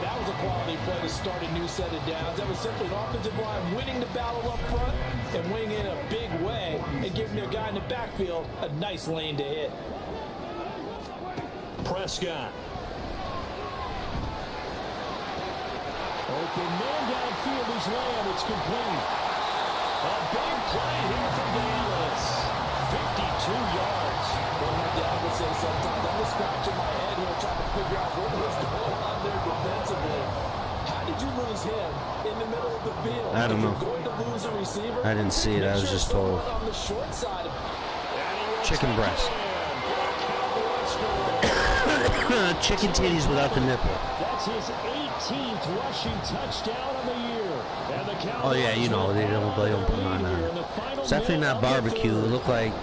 that was a quality play to start a new set of downs. That was simply an offensive line winning the battle up front and winning in a big way and giving their guy in the backfield a nice lane to hit. Prescott. Open man downfield is Lamb. It's complete. A big play here for Dallas. 52 yards. Well, my dad would say sometimes, I'm just scratching my head here trying to figure out what was going on there defensively. How did you lose him in the middle of the field? I don't know. Going to lose a receiver? I didn't see it. I was just told. On the short side of Chicken breast. Chicken titties without the nipple. That's his 18th rushing touchdown of the year. And the Cowboys, Oh yeah, you know they don't put them on there. It's definitely not barbecue. It looked like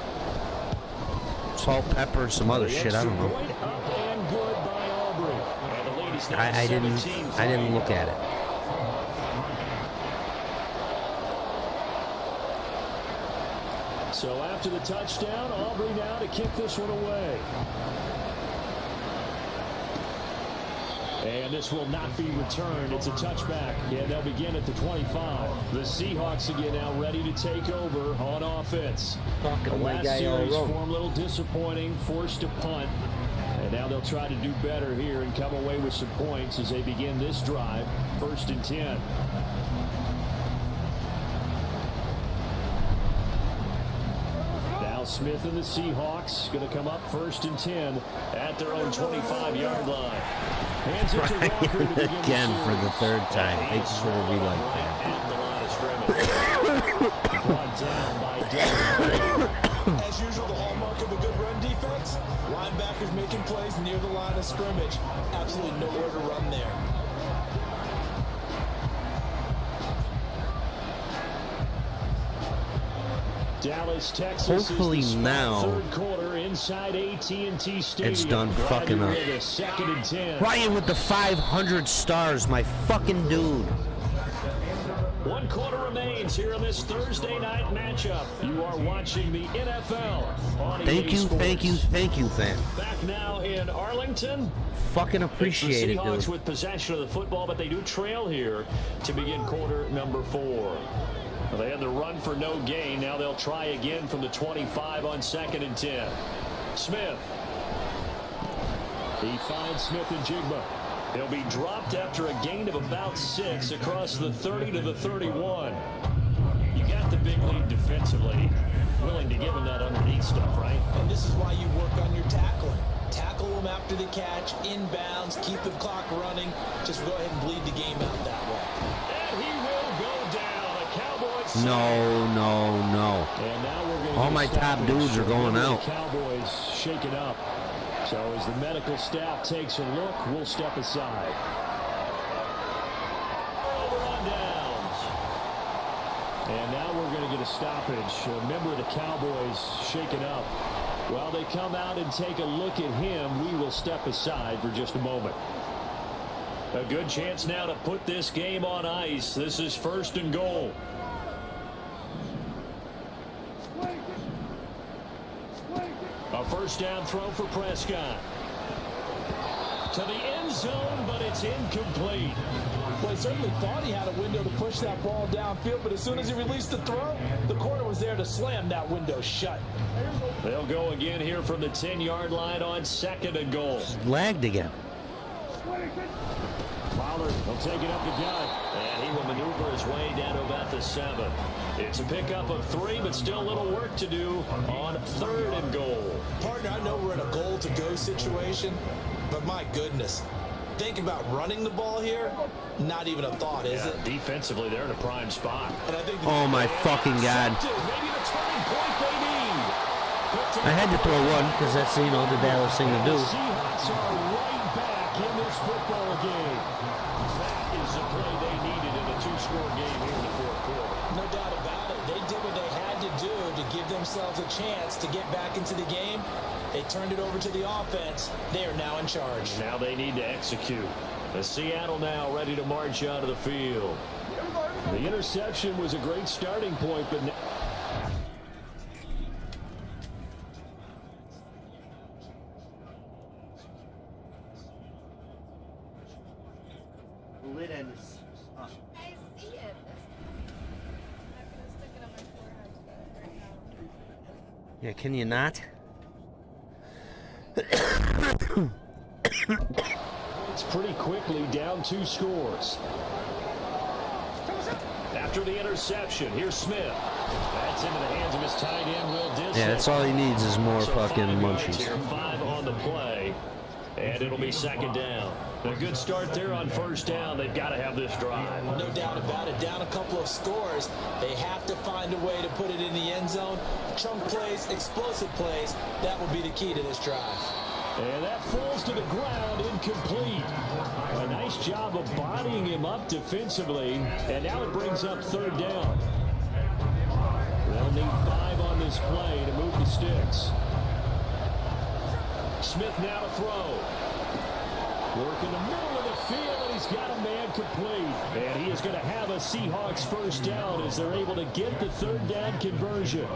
salt, pepper, and some other shit. I don't know. I didn't look at it. So after the touchdown, Aubrey now to kick this one away. And this will not be returned. It's a touchback. Yeah, they'll begin at the 25. The Seahawks again now ready to take over on offense. The last series form a little disappointing, forced to punt. And now they'll try to do better here and come away with some points as they begin this drive. 1st and 10. Now Smith and the Seahawks going to come up 1st and 10 at their own 25-yard line. Hands it to Walker to begin again for the 3rd time. They sort of be like that. Brought down by Denver. As usual, the hallmark of a good run defense, linebackers making plays near the line of scrimmage. Absolutely nowhere to run there. Dallas, Texas. Hopefully now 3rd quarter inside AT&T Stadium. it's done fucking up. 2nd and 10. Ryan with the 500 stars, my fucking dude. 1 quarter remains here in this Thursday night matchup. You are watching the NFL on Thank you, fan. Back now in Arlington. Fucking appreciate it, the Seahawks dude. with possession of the football, but they do trail here to begin quarter number 4. Well, they had the run for no gain. Now they'll try again from the 25 on 2nd and 10. Smith. He finds Smith and Jigba. He'll be dropped after a gain of about 6 across the 30 to the 31. You got the big lead defensively. Willing to give him that underneath stuff, right? And this is why you work on your tackling. Tackle them after the catch, inbounds, keep the clock running. Just go ahead and bleed the game out that way. And he will go down. A Cowboys. No. And now we're going to all my top dudes are going out. Cowboys shaken up. So as the medical staff takes a look, we'll step aside. Over on downs. And now we're going to get a stoppage. A member of the Cowboys shaken up. While they come out and take a look at him, we will step aside for just a moment. A good chance now to put this game on ice. This is 1st and goal. A 1st down throw for Prescott. To the end zone, but it's incomplete. Well, he certainly thought he had a window to push that ball downfield, but as soon as he released the throw, the corner was there to slam that window shut. They'll go again here from the 10-yard line on 2nd and goal. Lagged again. Pollard will take it up the gut, and he will maneuver his way down to about the 7. It's a pickup of 3, but still a little work to do on 3rd and goal. Partner, I know we're in a goal-to-go situation, but my goodness, think about running the ball here, not even a thought, is it? Defensively, they're in a prime spot. And I think Oh my fucking God. Maybe the turning point they need. I had to throw one because that's, the Dallas thing to do. The Seahawks are right back in this football game. That is the play they needed in a 2-score game here in the 4th quarter. No doubt about it. They did what they had to do to give themselves a chance to get back into the game. They turned it over to the offense. They are now in charge. Now they need to execute. The Seattle now ready to march out of the field. The interception was a great starting point, but lid end is up. I see it. I'm gonna stick it on my forehead right now. Yeah, can you not? It's pretty quickly down 2 scores. After the interception, here's Smith. That's into the hands of his tight end, Will Dissing. Yeah, that's all he needs is more So fucking 5 yards munchies. here, 5 on the play, and it'll be 2nd down. A good start there on 1st down. They've got to have this drive. No doubt about it. Down a couple of scores. They have to find a way to put it in the end zone. Chunk plays, explosive plays. That will be the key to this drive. And that falls to the ground, incomplete. A nice job of bodying him up defensively, and now it brings up 3rd down. They'll need 5 on this play to move the sticks. Smith now to throw. Working the middle of the field, and he's got a man complete. And he is going to have a Seahawks 1st down as they're able to get the 3rd down conversion.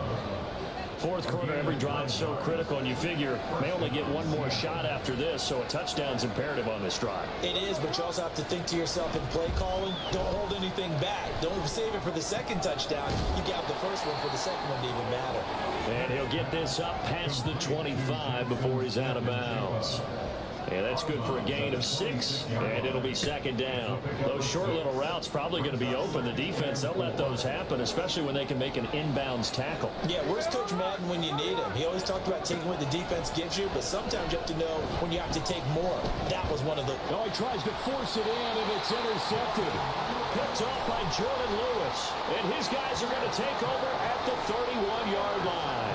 4th quarter, every drive so critical, and you figure they only get 1 more shot after this, so a touchdown's imperative on this drive. It is, but you also have to think to yourself in play calling, don't hold anything back. Don't save it for the 2nd touchdown. You got the 1st one for the 2nd one to even matter. And he'll get this up past the 25 before he's out of bounds. And that's good for a gain of 6, and it'll be 2nd down. Those short little routes probably going to be open. The defense, they'll let those happen, especially when they can make an inbounds tackle. Yeah, where's Coach Madden when you need him? He always talked about taking what the defense gives you, but sometimes you have to know when you have to take more. That was one of the... Oh, he tries to force it in, and it's intercepted. Picked off by Jordan Lewis. And his guys are going to take over at the 31-yard line.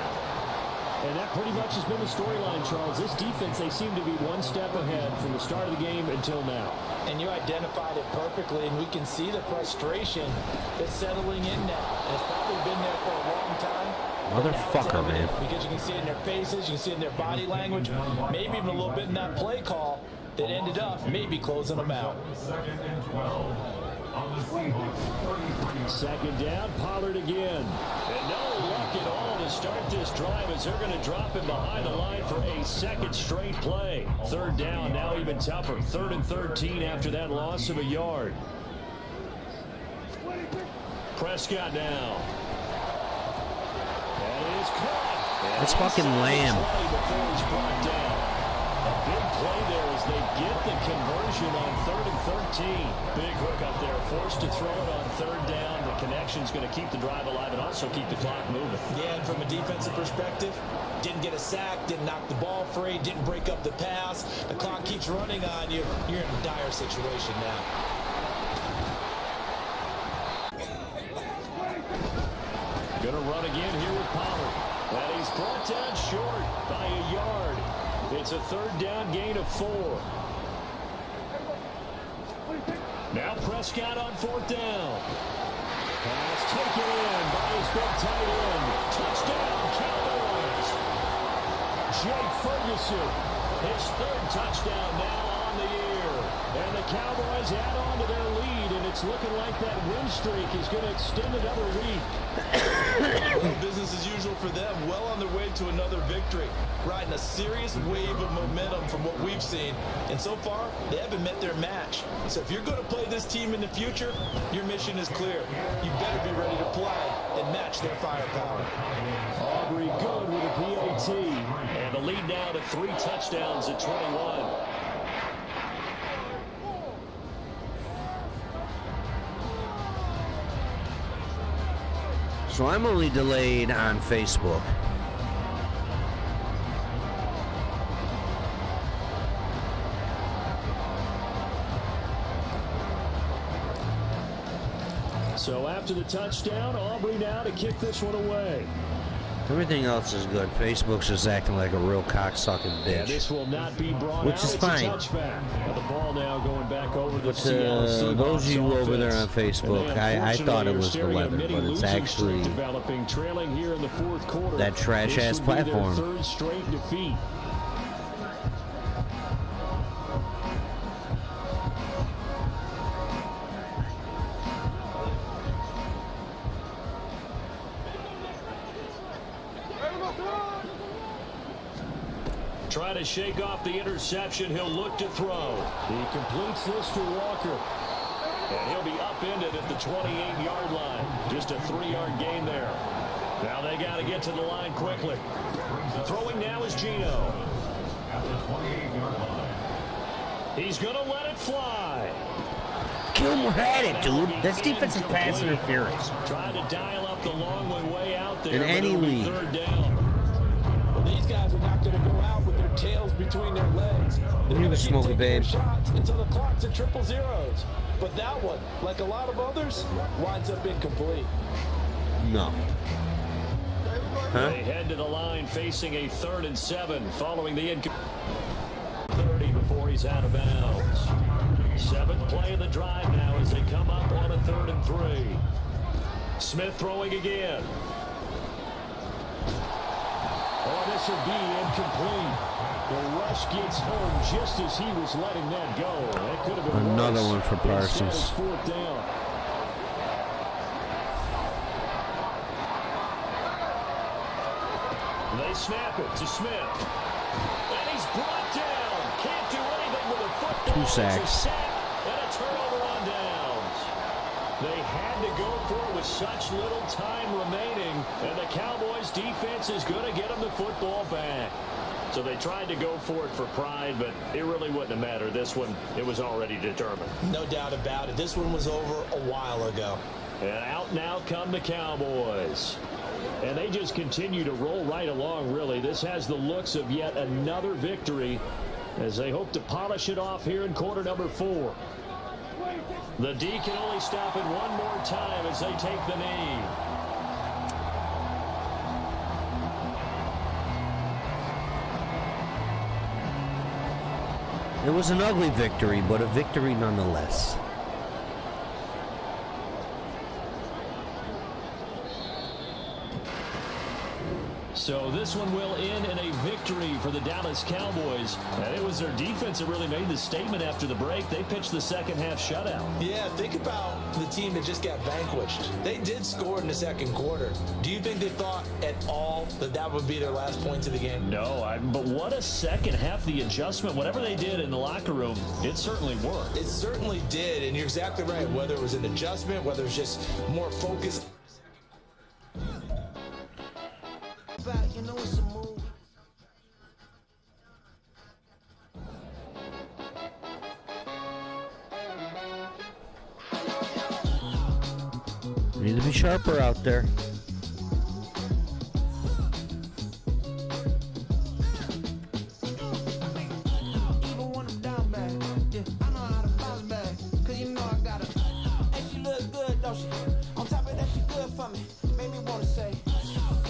And that pretty much has been the storyline, Charles. This defense, they seem to be 1 step ahead from the start of the game until now. And you identified it perfectly, and we can see the frustration that's settling in now. And it's probably been there for a long time. Motherfucker, man. Because you can see it in their faces, you can see it in their body language, maybe even a little bit in that play call that ended up maybe closing them out. 2nd down, Pollard again. And no luck at all to start this drive as they're going to drop him behind the line for a 2nd straight play. 3rd down, now even tougher. 3rd and 13 after that loss of a yard. Prescott now. That is caught. That's fucking Lamb. Before he's brought down. A big play there as they get the conversion on 3rd and 13. Big hook up there, forced to throw it on 3rd down. The connection's going to keep the drive alive and also keep the clock moving. Yeah, and from a defensive perspective, didn't get a sack, didn't knock the ball free, didn't break up the pass. The clock keeps running on you. You're in a dire situation now. Going to run again here with Pollard. And he's brought down short by a yard. It's a 3rd down gain of 4. Now Prescott on 4th down. Pass taken in by his big tight end. Touchdown, Cowboys. Jake Ferguson, his 3rd touchdown now on the year. And the Cowboys add on to their lead, and it's looking like that win streak is going to extend another week. Well, business as usual for them. Well on their way to another victory. Riding a serious wave of momentum from what we've seen. And so far, they haven't met their match. So if you're going to play this team in the future, your mission is clear. You better be ready to play and match their firepower. Aubrey good with a PAT. And the lead now to 3 touchdowns at 21. So I'm only delayed on Facebook. So after the touchdown, Aubrey now to kick this one away. Everything else is good. Facebook's just acting like a real cocksucking bitch. And this will not be brought which out. is It's fine. A touchback. Now the ball now going back over the But Seattle Seahawks those of you over offense. there on Facebook, And they I thought it unfortunately are was the staring at weather, many but it's losing actually streak developing, trailing here in the 4th quarter. that trash-ass This would be their platform. 3rd straight defeat. Trying to shake off the interception. He'll look to throw. He completes this to Walker. And he'll be upended at the 28-yard line. Just a 3-yard gain there. Now they got to get to the line quickly. Throwing now is Gino. He's going to let it fly. Gilmore had it, dude. That's defensive pass interference. Trying to dial up the long way out there. In any league. Third down. Well, these guys are not going to go out with their tails between their legs. They're going to keep taking their shots until the clock's at 000. But that one, like a lot of others, winds up incomplete. No. Huh? They head to the line facing a 3rd and 7 following the 30 before he's out of bounds. 7th play of the drive now as they come up on a 3rd and 3. Smith throwing again. Oh, this will be incomplete. The rush gets home just as he was letting that go. That could have been another worse. one for Parsons. Instead, it's 4th down. They snap it to Smith. And he's brought down. Can't do anything with a football. 2 sacks. It's a sack and a turnover on downs. They had to go for it with such little time remaining. And the Cowboys defense is going to get them the football back. So they tried to go for it for pride, but it really wouldn't have mattered. This one, it was already determined. No doubt about it. This one was over a while ago. And out now come the Cowboys. And they just continue to roll right along, really. This has the looks of yet another victory as they hope to polish it off here in quarter number 4. The D can only stop it one more time as they take the knee. It was an ugly victory, but a victory nonetheless. So this one will end in a victory for the Dallas Cowboys. And it was their defense that really made the statement after the break. They pitched the second half shutout. Yeah, think about the team that just got vanquished. They did score in the second quarter. Do you think they thought at all that that would be their last points of the game? No, but what a second half. The adjustment, whatever they did in the locker room, it certainly worked. It certainly did, and you're exactly right. Whether it was an adjustment, whether it was just more focus. You know it's a movie. Need to be sharper out there. Even when I'm down bad, yeah, I know how to bounce back. Cause you know I got her. And she look good, don't she? On top of that, she good for me. Made me wanna say,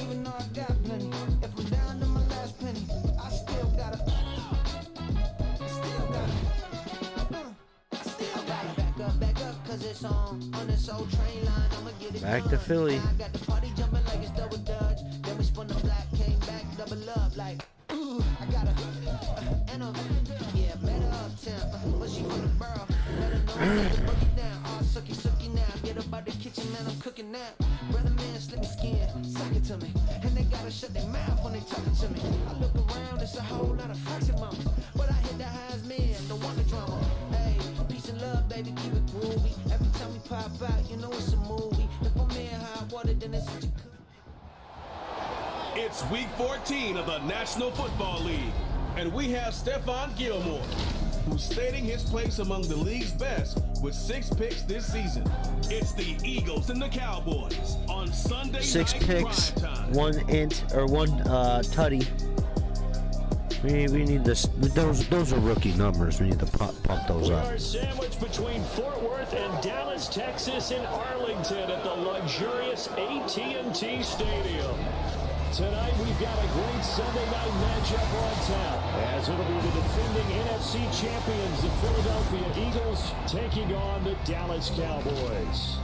even though I got plenty, if I'm down to my last penny, I still gotta. I still gotta. Back up, cause it's on this old train line. I'ma get it. Back to Philly. I got the party jumping like it's double dutch. Then we spun the black, came back, double up like. Ooh, I got and yeah, met her uptown, but she from the borough. Let her know I break it down. All sucky now. Get up out the kitchen, man, I'm cooking now. Brother man, slip me skin, suck it to me. And they gotta shut their mouth when they talking to me. I look around, it's a whole lot of fraction mamas. But I hit the highs, man, don't want the drama. Hey, peace and love, baby, keep it groovy. Every time we pop out, you know it's a movie. If I'm in hot water, then it's such a good. It's week 14 of the National Football League, and we have Stephon Gilmore, who's stating his place among the league's best with 6 picks this season. It's the Eagles and the Cowboys on Sunday 6 night picks, primetime. 1 tutty. We need this. Those are rookie numbers. We need to pump those We up. are sandwiched between Fort Worth and Dallas, Texas, and Arlington at the luxurious AT&T Stadium. Tonight we've got a great Sunday night matchup on tap, as it'll be the defending NFC champions, the Philadelphia Eagles, taking on the Dallas Cowboys.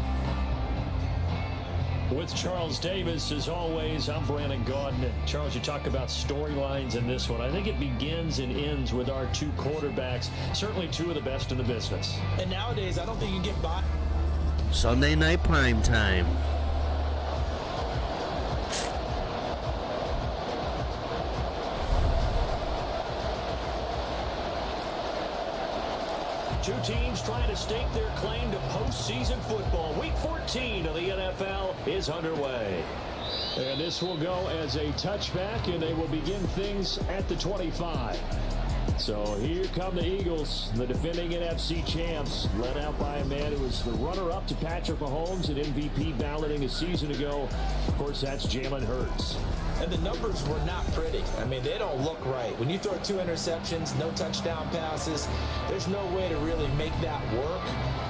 With Charles Davis, as always, I'm Brandon Gaudin. Charles, you talk about storylines in this one. I think it begins and ends with our 2 quarterbacks, certainly 2 of the best in the business. And nowadays, I don't think you can get by. Sunday night prime time. Two teams trying to stake their claim to postseason football. Week 14 of the NFL is underway. And this will go as a touchback, and they will begin things at the 25. So here come the Eagles, the defending NFC champs, led out by a man who was the runner-up to Patrick Mahomes at MVP balloting a season ago. Of course, that's Jalen Hurts. And the numbers were not pretty. I mean, they don't look right. When you throw 2 interceptions, no touchdown passes, there's no way to really make that work.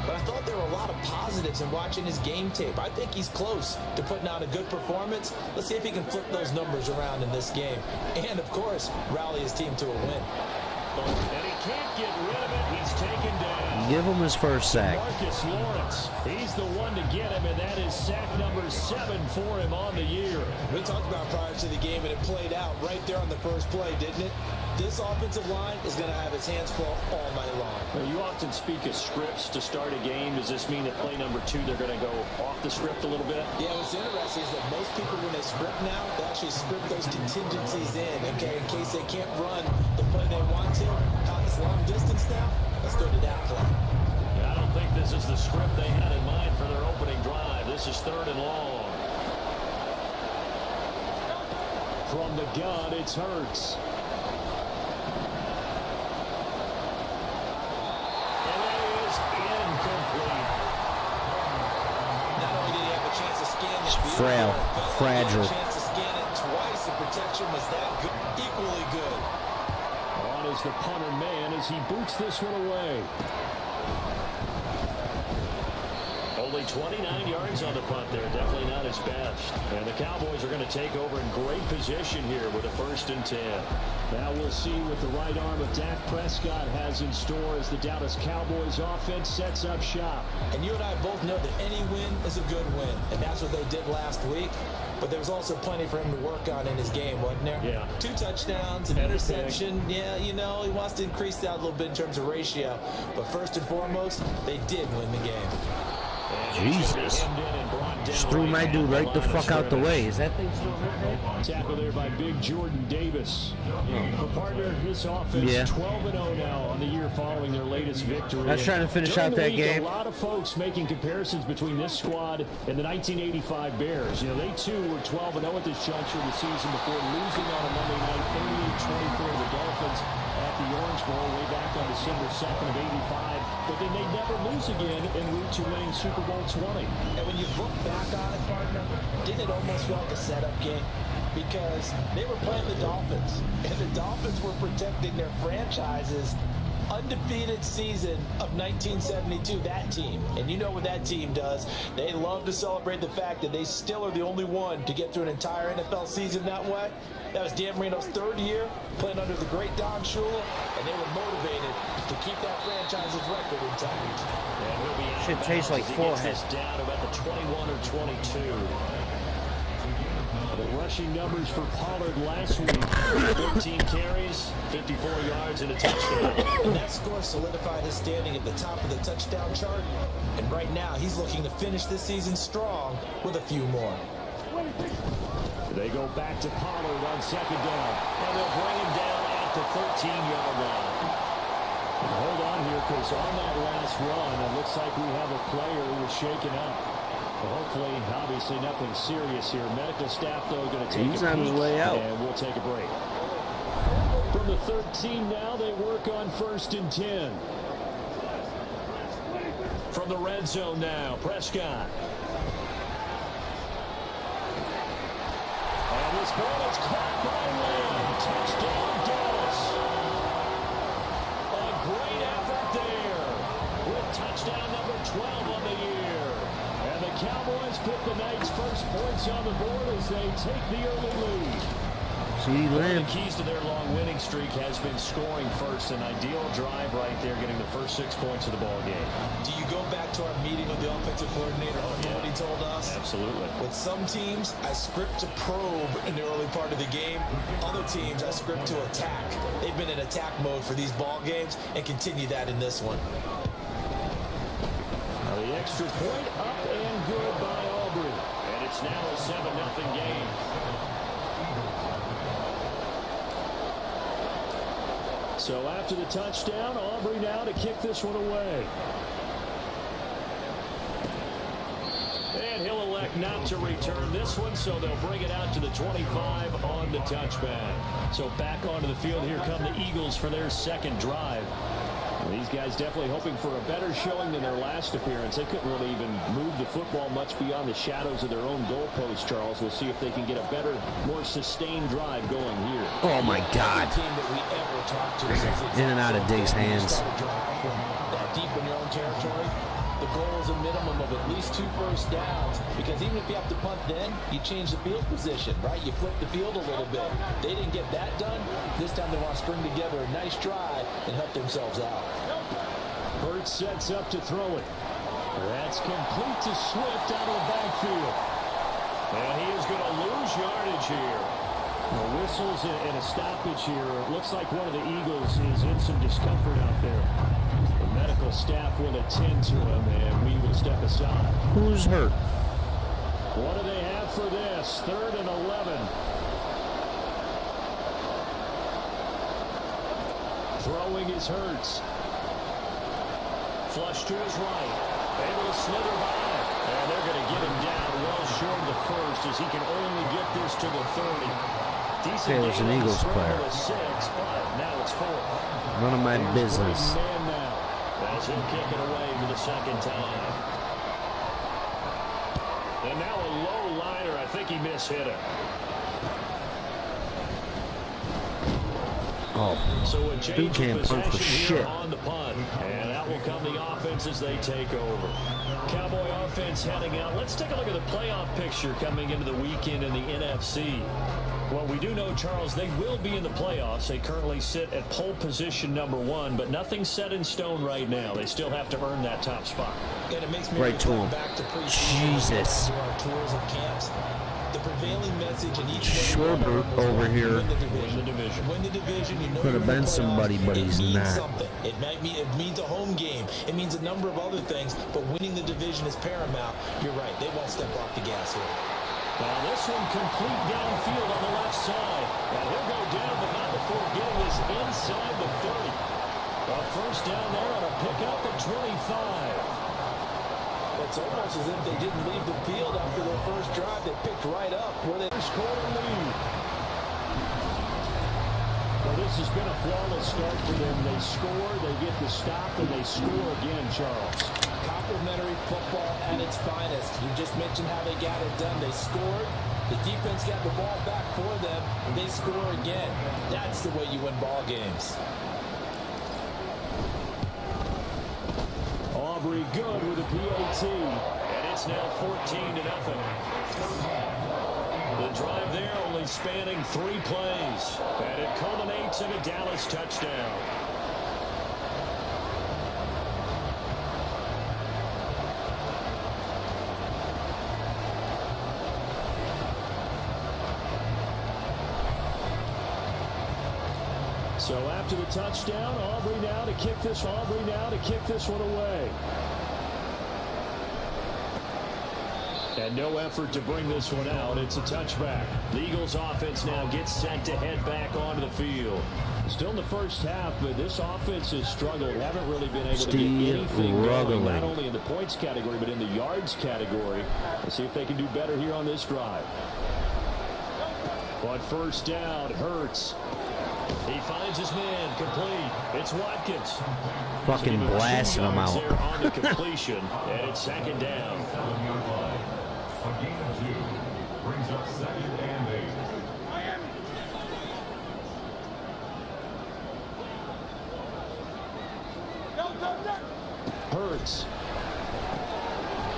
But I thought there were a lot of positives in watching his game tape. I think he's close to putting out a good performance. Let's see if he can flip those numbers around in this game. And, of course, rally his team to a win. And he can't get rid of it. He's taken down. Give him his first sack. Marcus Lawrence. He's the one to get him, and that is sack number 7 for him on the year. We talked about prior to the game, and it played out right there on the first play, didn't it? This offensive line is going to have its hands full all night long. Well, you often speak of scripts to start a game. Does this mean that play number 2, they're going to go off the script a little bit? Yeah, what's interesting is that most people, when they script now, they actually script those contingencies in, okay, in case they can't run the play they want to. It's long distance now. Let's go to that play. Yeah, I don't think this is the script they had in mind for their opening drive. This is 3rd and long. From the gun, it's Hurts. Frail, fragile. Chance to scan it twice. The protection was that good, equally good. On is the punter man as he boots this one away. Only 29 yards on the punt there. Definitely not his best. And the Cowboys are going to take over in great position here with a 1st and 10. Now we'll see what the right arm of Dak Prescott has in store as the Dallas Cowboys offense sets up shop. And you and I both know that any win is a good win. And that's what they did last week. But there was also plenty for him to work on in his game, wasn't there? Yeah. 2 touchdowns, an interception. Yeah, you know, he wants to increase that a little bit in terms of ratio. But first and foremost, they did win the game. Jesus. Just threw my dude right the fuck out the way. Is that thing still hurt? Tackle there by big Jordan Davis. The partner, his offense, 12-0 now on the year following their latest victory. I was trying to finish out that game. A lot of folks making comparisons between this squad and the 1985 Bears. You know, they too were 12-0 at this juncture of the season before losing on a Monday night 38-24 to the Dolphins at the Orange Bowl way back on December 2nd of '85. But then they never lose again en route to winning Super Bowl 20. And when you look back on it, partner, didn't it almost feel like a setup game? Because they were playing the Dolphins, and the Dolphins were protecting their franchise's undefeated season of 1972, that team. And you know what that team does. They love to celebrate the fact that they still are the only one to get through an entire NFL season that way. That was Dan Marino's 3rd year, playing under the great Don Shula, and they were motivated to keep that franchise's record intact. Shit tastes like forehead. Down about the 21 or 22. The rushing numbers for Pollard last week: 14 carries, 54 yards, and a touchdown. And that score solidified his standing at the top of the touchdown chart. And right now, he's looking to finish this season strong with a few more. They go back to Pollard on 2nd down, and they'll bring him down at the 13-yard line. Hold on here, because on that last run, it looks like we have a player who was shaken up. Well, hopefully, obviously, nothing serious here. Medical staff, though, going to take He's on his way out. And we'll take a break. From the 13 now, they work on 1st and 10. From the red zone now, Prescott. And this ball is caught by Lamb. Touchdown, Dallas. A great effort there with touchdown number 12 on the year. And the Cowboys put the night's first points on the board as they take the early lead. CeeDee Lamb. The keys to their long winning streak has been scoring first. An ideal drive right there, getting the first 6 points of the ball game. Do you go back to our meeting with the offensive coordinator? What he told us? Absolutely. With some teams, I script to probe in the early part of the game. Other teams, I script to attack. They've been in attack mode for these ball games and continue that in this one. Now the extra point up and good by Aubrey. And it's now a 7-0 game. So after the touchdown, Aubrey now to kick this one away. And he'll elect not to return this one, so they'll bring it out to the 25 on the touchback. So back onto the field, here come the Eagles for their second drive. These guys definitely hoping for a better showing than their last appearance. They couldn't really even move the football much beyond the shadows of their own goalpost, Charles. We'll see if they can get a better, more sustained drive going here. Oh, my God. In and out of Diggs' hands. That deep in your own territory, the goal is a minimum of at least 2 first downs, because even if you have to punt then, you change the field position, right? You flip the field a little bit. They didn't get that done. This time they want to string together a nice drive and help themselves out. Hurts sets up to throw it. That's complete to Swift out of the backfield. And he is going to lose yardage here. The whistles and a stoppage here. It looks like one of the Eagles is in some discomfort out there. The medical staff will attend to him, and we will step aside. Who's hurt? What do they have for this? 3rd and 11. Throwing is Hurts. Flush to his right. Able to slither by. And they're going to get him down well short of the first, as he can only get this to the 30. Decent there's an Eagles player. 6, but now it's 4th. None of my business. Man now. As he'll kick it away for the second time. And now a low liner. I think he mishit it. Oh, So a dude change can't of punt for possession here shit. on the punt. And that will come the offense as they take over. Cowboy offense heading out. Let's take a look at the playoff picture coming into the weekend in the NFC. Well, we do know, Charles, they will be in the playoffs. They currently sit at pole position number 1, but nothing's set in stone right now. They still have to earn that top spot. And it makes me Right to him. back to preseason. Jesus. To our tours of camps. The prevailing message in each Schwarber over here. Win the division. Win the division. You know Could have you're in been the somebody, playoffs. but he's it means not. Something. It means a home game. It means a number of other things, but winning the division is paramount. You're right. They won't step off the gas here. Now this one complete downfield on the left side. And he'll go down, but not before getting this inside the 30. A first down there on a pickup at 25. It's almost as if they didn't leave the field after their first drive. They picked right up where they First quarter lead. Well, this has been a flawless start for them. They score, they get the stop, and they score again, Charles. Complimentary football at its finest. You just mentioned how they got it done. They scored. The defense got the ball back for them. They score again. That's the way you win ball games. Aubrey good with a PAT. And it's now 14-0. The drive there only spanning 3 plays. And it culminates in a Dallas touchdown. So after the touchdown, Aubrey now to kick this one away. And no effort to bring this one out. It's a touchback. The Eagles offense now gets set to head back onto the field. Still in the first half, but this offense has struggled. Haven't really been able to get anything going, not only in the points category, but in the yards category. Let's see if they can do better here on this drive. On first down, Hurts. He finds his man, complete. It's Watkins. Fucking blasting him out. There on the completion, and it's second down. Brings up 2nd and 8. Hurts.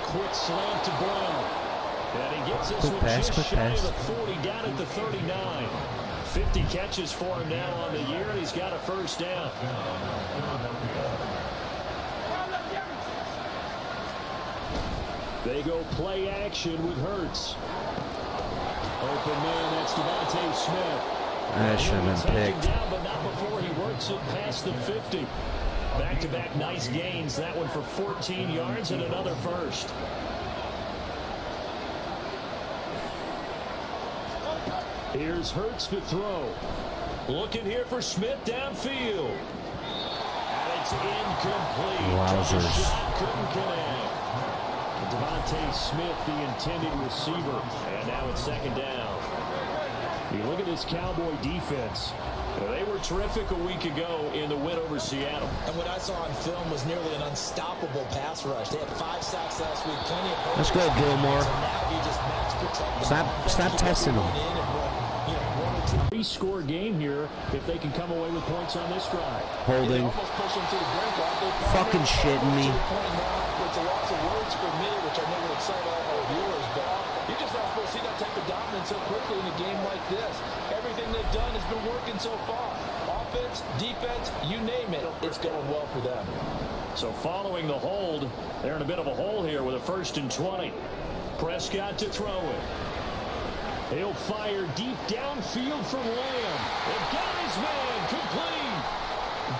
Quick slant to Brown. And he gets this one just shy of the 40, down at the 39. 50 catches for him now on the year, and he's got a first down. They go play action with Hurts. Open man, that's Devontae Smith. That should have been picked. Down, but not before he works it past the 50. Back-to-back nice gains. That one for 14 yards and another first. Here's Hurts to throw. Looking here for Smith downfield. And it's incomplete. Wowzers. Shot couldn't connect. Devontae Smith, the intended receiver. And now it's second down. You look at this Cowboy defense. They were terrific a week ago in the win over Seattle. And what I saw on film was nearly an unstoppable pass rush. They had 5 sacks last week, plenty of... Let's go, Gilmore. So now you just max protect. Stop testing them. 3-score game here if they can come away with points on this drive. Holding. Fucking shitting me. It's a loss of words for me, which I know would excite all our viewers, but you're just not supposed to see that type of dominance so quickly in a game like this. Everything they've done has been working so far. Offense, defense, you name it, it's going well for them. So following the hold, they're in a bit of a hole here with a 1st and 20. Prescott to throw it. He'll fire deep downfield from Lamb. And got his man complete.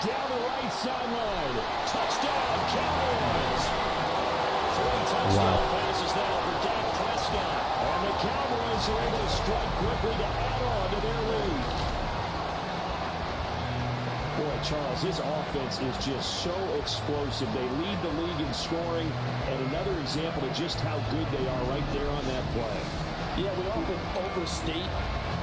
Down the right sideline. Touchdown, Cowboys. 3 touchdown passes now for Dak Prescott. And the Cowboys are able to strike quickly to add on to their lead. Boy, Charles, his offense is just so explosive. They lead the league in scoring. And another example of just how good they are right there on that play. Yeah, we often overstate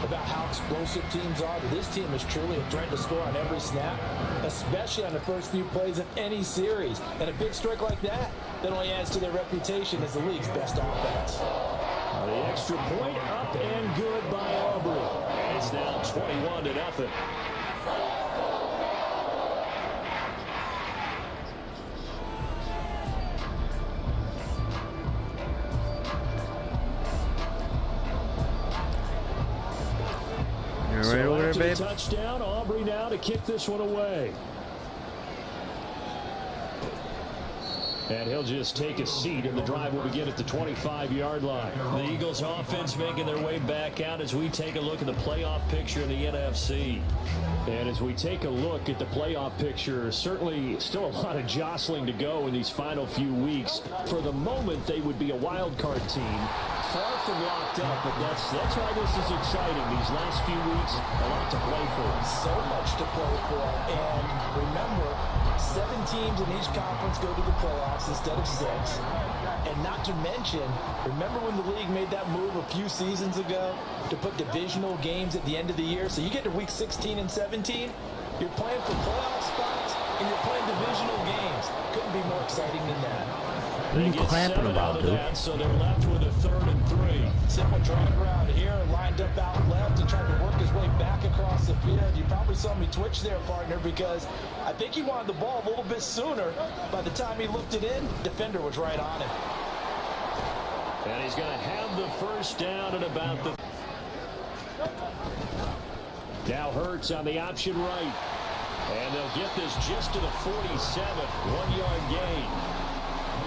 about how explosive teams are, but this team is truly a threat to score on every snap, especially on the first few plays of any series. And a big strike like that only adds to their reputation as the league's best offense. The extra point up and good by Aubrey. And it's now 21-0. Right over there, babe. Touchdown, Aubrey now to kick this one away. And he'll just take a seat, and the drive will begin at the 25-yard line. The Eagles offense making their way back out as we take a look at the playoff picture in the NFC. And as we take a look at the playoff picture, certainly still a lot of jostling to go in these final few weeks. For the moment, they would be a wild card team. Far from locked up, but that's why this is exciting. These last few weeks, a lot to play for. So much to play for. And remember, 7 teams in each conference go to the playoffs instead of 6. And not to mention, remember when the league made that move a few seasons ago to put divisional games at the end of the year? So you get to week 16 and 17, you're playing for playoff spots, and you're playing divisional games. Couldn't be more exciting than that. What are you clapping about, dude? So they're left with a 3rd and 3. Simple drag route here, lined up out left and trying to work his way back across the field. You probably saw me twitch there, partner, because I think he wanted the ball a little bit sooner. By the time he looked it in, defender was right on him. And he's going to have the 1st down at about the... Now Hurts on the option right. And they'll get this just to the 47. 1-yard gain.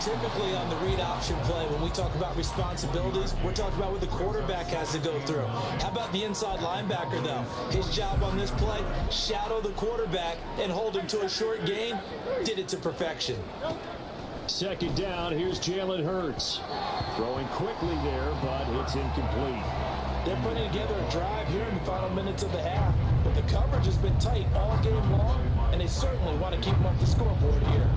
Typically on the read option play, when we talk about responsibilities, we're talking about what the quarterback has to go through. How about the inside linebacker, though? His job on this play, shadow the quarterback and hold him to a short gain. Did it to perfection. 2nd down, here's Jalen Hurts. Throwing quickly there, but it's incomplete. They're putting together a drive here in the final minutes of the half, but the coverage has been tight all game long, and they certainly want to keep them off the scoreboard here.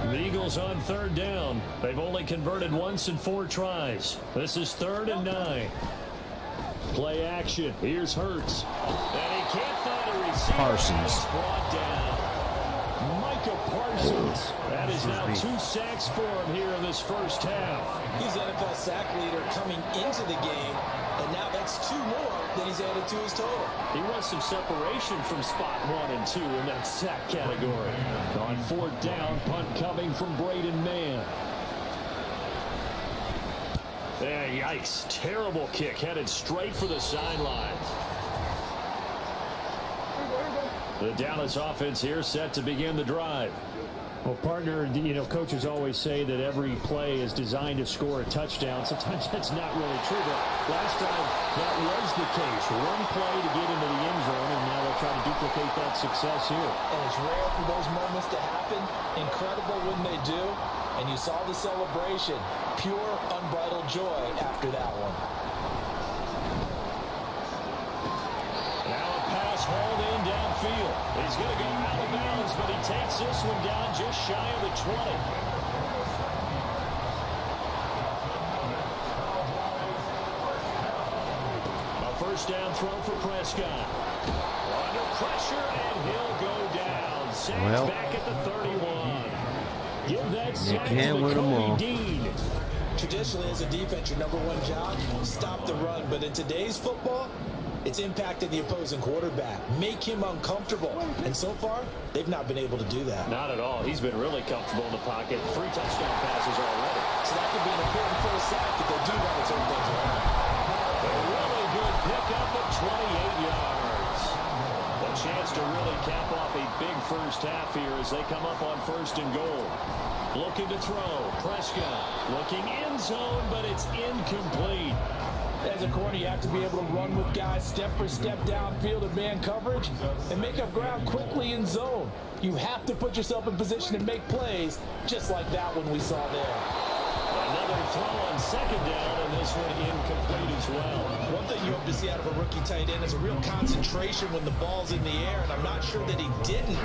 The Eagles on 3rd down. They've only converted once in 4 tries. This is 3rd and 9. Play action. Here's Hurts. And he can't find a receiver. Parsons. Brought down. Micah Parsons. That is now 2 sacks for him here in this first half. He's the NFL sack leader coming into the game, and now that's 2 more that he's added to his total. He wants some separation from spot 1 and 2 in that sack category. On 4th down, punt coming from Braden Mann. Yikes. Terrible kick headed straight for the sidelines. The Dallas offense here set to begin the drive. Well, partner, coaches always say that every play is designed to score a touchdown. Sometimes that's not really true, but last time that was the case. One play to get into the end zone, and now they'll try to duplicate that success here. And it's rare for those moments to happen. Incredible when they do. And you saw the celebration. Pure, unbridled joy after that one. Now a pass hauled in downfield. He's going to go out of bounds, but he takes this one down just shy of the 20. First down throw for Prescott. Under pressure, and he'll go down. Sacked back at the 31. Give that sack to Cody Dean. Traditionally, as a defense, your number one job, stop the run. But in today's football, it's impacted the opposing quarterback. Make him uncomfortable. And so far, they've not been able to do that. Not at all. He's been really comfortable in the pocket. 3 touchdown passes already. So that could be an important first sack if they do want to turn things around. A really good pickup of 28 yards. A chance to really cap off a big first half here as they come up on 1st and goal. Looking to throw. Prescott looking end zone, but it's incomplete. As a corner, you have to be able to run with guys step for step downfield in man coverage and make up ground quickly in zone. You have to put yourself in position to make plays, just like that one we saw there. Another throw on 2nd down, and this one incomplete as well. One thing you hope to see out of a rookie tight end is a real concentration when the ball's in the air, and I'm not sure that he didn't,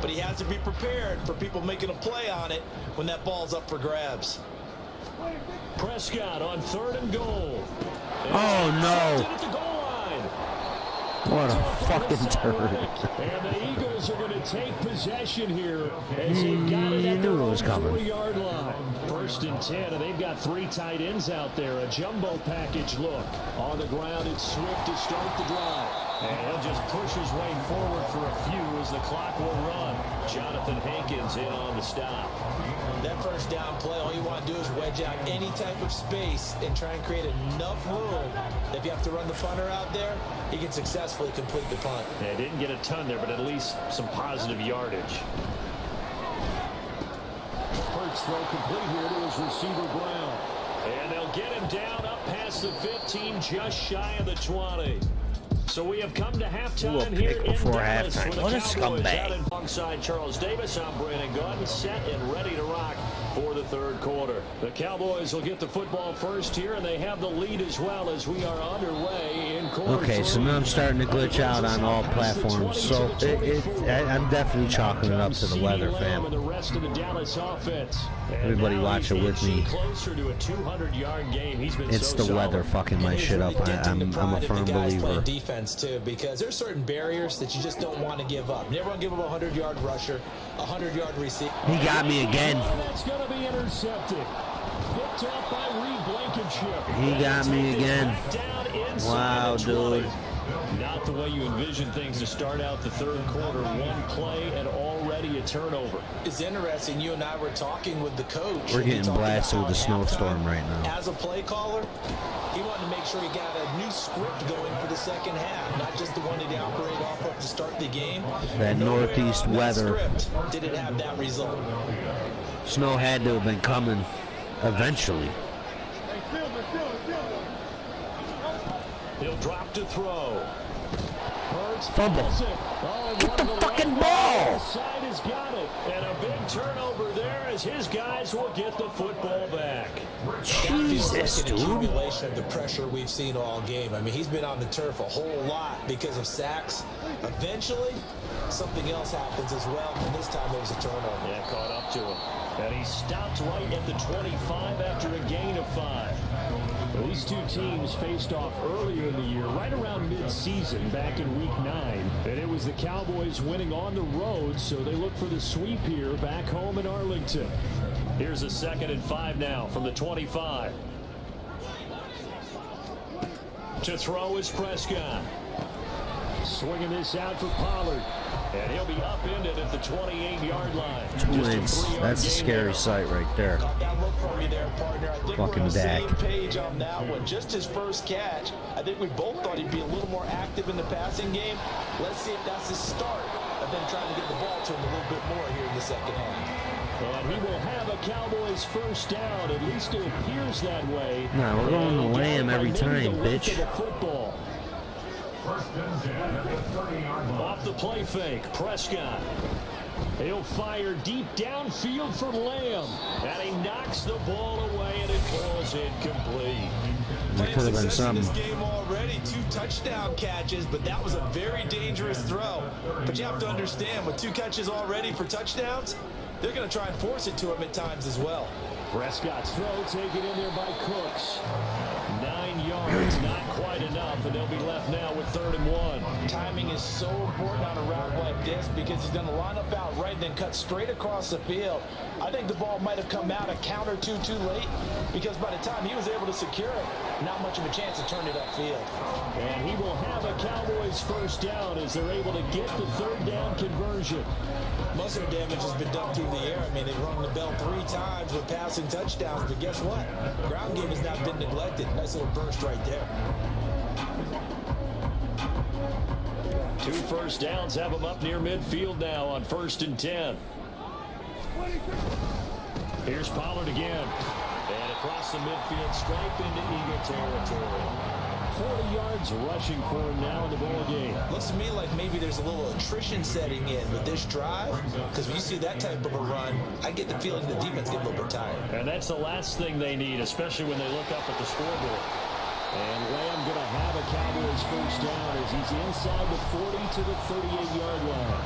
but he has to be prepared for people making a play on it when that ball's up for grabs. Prescott on 3rd and goal. Oh, no. At the goal line. What a fucking turd. And the Eagles are going to take possession here as they've got it at their own 4-yard line. 1st and 10, and they've got 3 tight ends out there. A jumbo package look. On the ground, it's Swift to start the drive. And he'll just push his way forward for a few as the clock will run. Jonathan Hankins in on the stop. That first down play, all you want to do is wedge out any type of space and try and create enough room that if you have to run the punter out there, he can successfully complete the punt. Yeah, didn't get a ton there, but at least some positive yardage. Hurts throw complete here to his receiver Brown. And they'll get him down up past the 15, just shy of the 20. So we have come to halftime here in Dallas for the Cowboys. Out alongside Charles Davis, I'm Brandon Gordon, set and ready to rock for the 3rd quarter. The Cowboys will get the football first here, and they have the lead as well as we are underway in quarter 3. Okay, so now I'm starting to glitch out on all platforms. So I'm definitely chalking it up to the weather, fam. Everybody watch it with me. It's the weather fucking my shit up. I'm a firm believer. Defense too, because there's certain barriers that you just don't want to give up. You never want to give up a 100-yard rusher, a 100-yard receiver. He got me again. That's going to be intercepted. Picked up by Reed Blankenship. He got me again. Wow, dude. Not the way you envision things to start out the 3rd quarter. 1 play and already a turnover. It's interesting. You and I were talking with the coach. We're getting blasted with a snowstorm right now. As a play caller, he wanted to make sure he got a new script going for the 2nd half, not just the one he'd operate off of to start the game. That northeast weather. Did it have that result? Snow had to have been coming eventually. He'll drop to throw. Fumble. Get the fucking ball! Side has got it. And a big turnover there as his guys will get the football back. Jesus, dude. dude. Accumulation of the pressure we've seen all game. I mean, he's been on the turf a whole lot because of sacks. Eventually, something else happens as well, and this time it was a turnover. Yeah, caught up to him. And he stopped right at the 25 after a gain of 5. These two teams faced off earlier in the year, right around mid-season, back in Week 9. And it was the Cowboys winning on the road, so they look for the sweep here back home in Arlington. Here's a 2nd and 5 now from the 25. To throw is Prescott. Swinging this out for Pollard. And he'll be upended at the 28-yard line. Twins. That's a scary sight right there. Fucking Dak. Page on that one. Just his first catch. I think we both thought he'd be a little more active in the passing game. Let's see if that's his start of them trying to get the ball to him a little bit more here in the 2nd half. And he will have a Cowboys first down. At least it appears that way. Nah, we're going to Lamb every time, bitch. Football. First and 10 at the 30-yard line. Off the play fake, Prescott. He'll fire deep downfield for Lamb. And he knocks the ball away, and it falls incomplete. It could have been something. This game already, 2 touchdown catches, but that was a very dangerous throw. But you have to understand, with 2 catches already for touchdowns, they're going to try and force it to him at times as well. Prescott's throw taken in there by Cooks. 9 yards, not quite enough, and they'll be left now with 3rd and 1. Timing is so important on a route like this because he's going to line up out right, then cut straight across the field. I think the ball might have come out a count or two too late because by the time he was able to secure it, not much of a chance to turn it upfield. And he will have a Cowboys 1st down as they're able to get the 3rd down conversion. Most of the damage has been done through the air. I mean, they've rung the bell 3 times with passing touchdowns, but guess what? Ground game has not been neglected. Nice little burst right there. 2 first downs have them up near midfield now on 1st and 10. Here's Pollard again. And across the midfield stripe into Eagle territory. 40 yards rushing for him now in the ball game. Looks to me like maybe there's a little attrition setting in with this drive, because when you see that type of a run, I get the feeling the defense gets a little bit tired. And that's the last thing they need, especially when they look up at the scoreboard. And Lamb going to have a Cowboys 1st down as he's inside the 40 to the 38-yard line.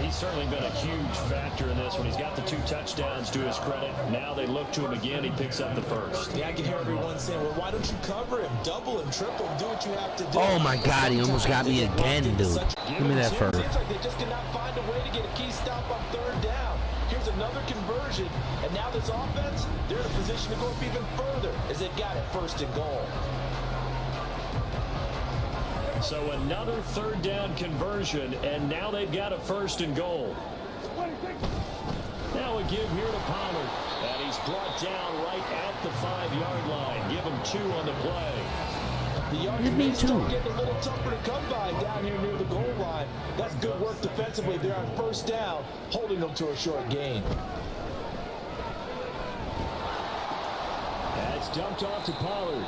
He's certainly been a huge factor in this when he's got the 2 touchdowns to his credit. Now they look to him again. He picks up the 1st. Yeah, I can hear everyone saying, well, why don't you cover him? Double him, triple him, do what you have to do. Oh, my God, he almost got me again, dude. Give me that first. Seems like they just cannot find a way to get a key stop on 3rd down. Here's another conversion, and now this offense, they're in a position to go up even further as they've got it 1st and goal. So another 3rd down conversion, and now they've got a 1st and goal. Now a give here to Pollard, and he's brought down right at the 5-yard line. Give him 2 on the play. The yardage may start getting a little tougher to come by down here near the goal line. That's good work defensively there on 1st down, holding them to a short gain. That's dumped off to Pollard.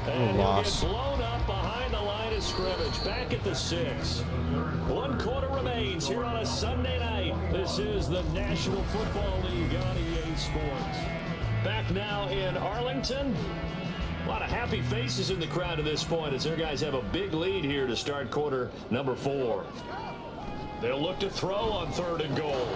And he'll get blown up behind the line of scrimmage. Back at the 6. 1 quarter remains here on a Sunday night. This is the National Football League on EA Sports. Back now in Arlington. A lot of happy faces in the crowd at this point as their guys have a big lead here to start quarter number 4. They'll look to throw on 3rd and goal.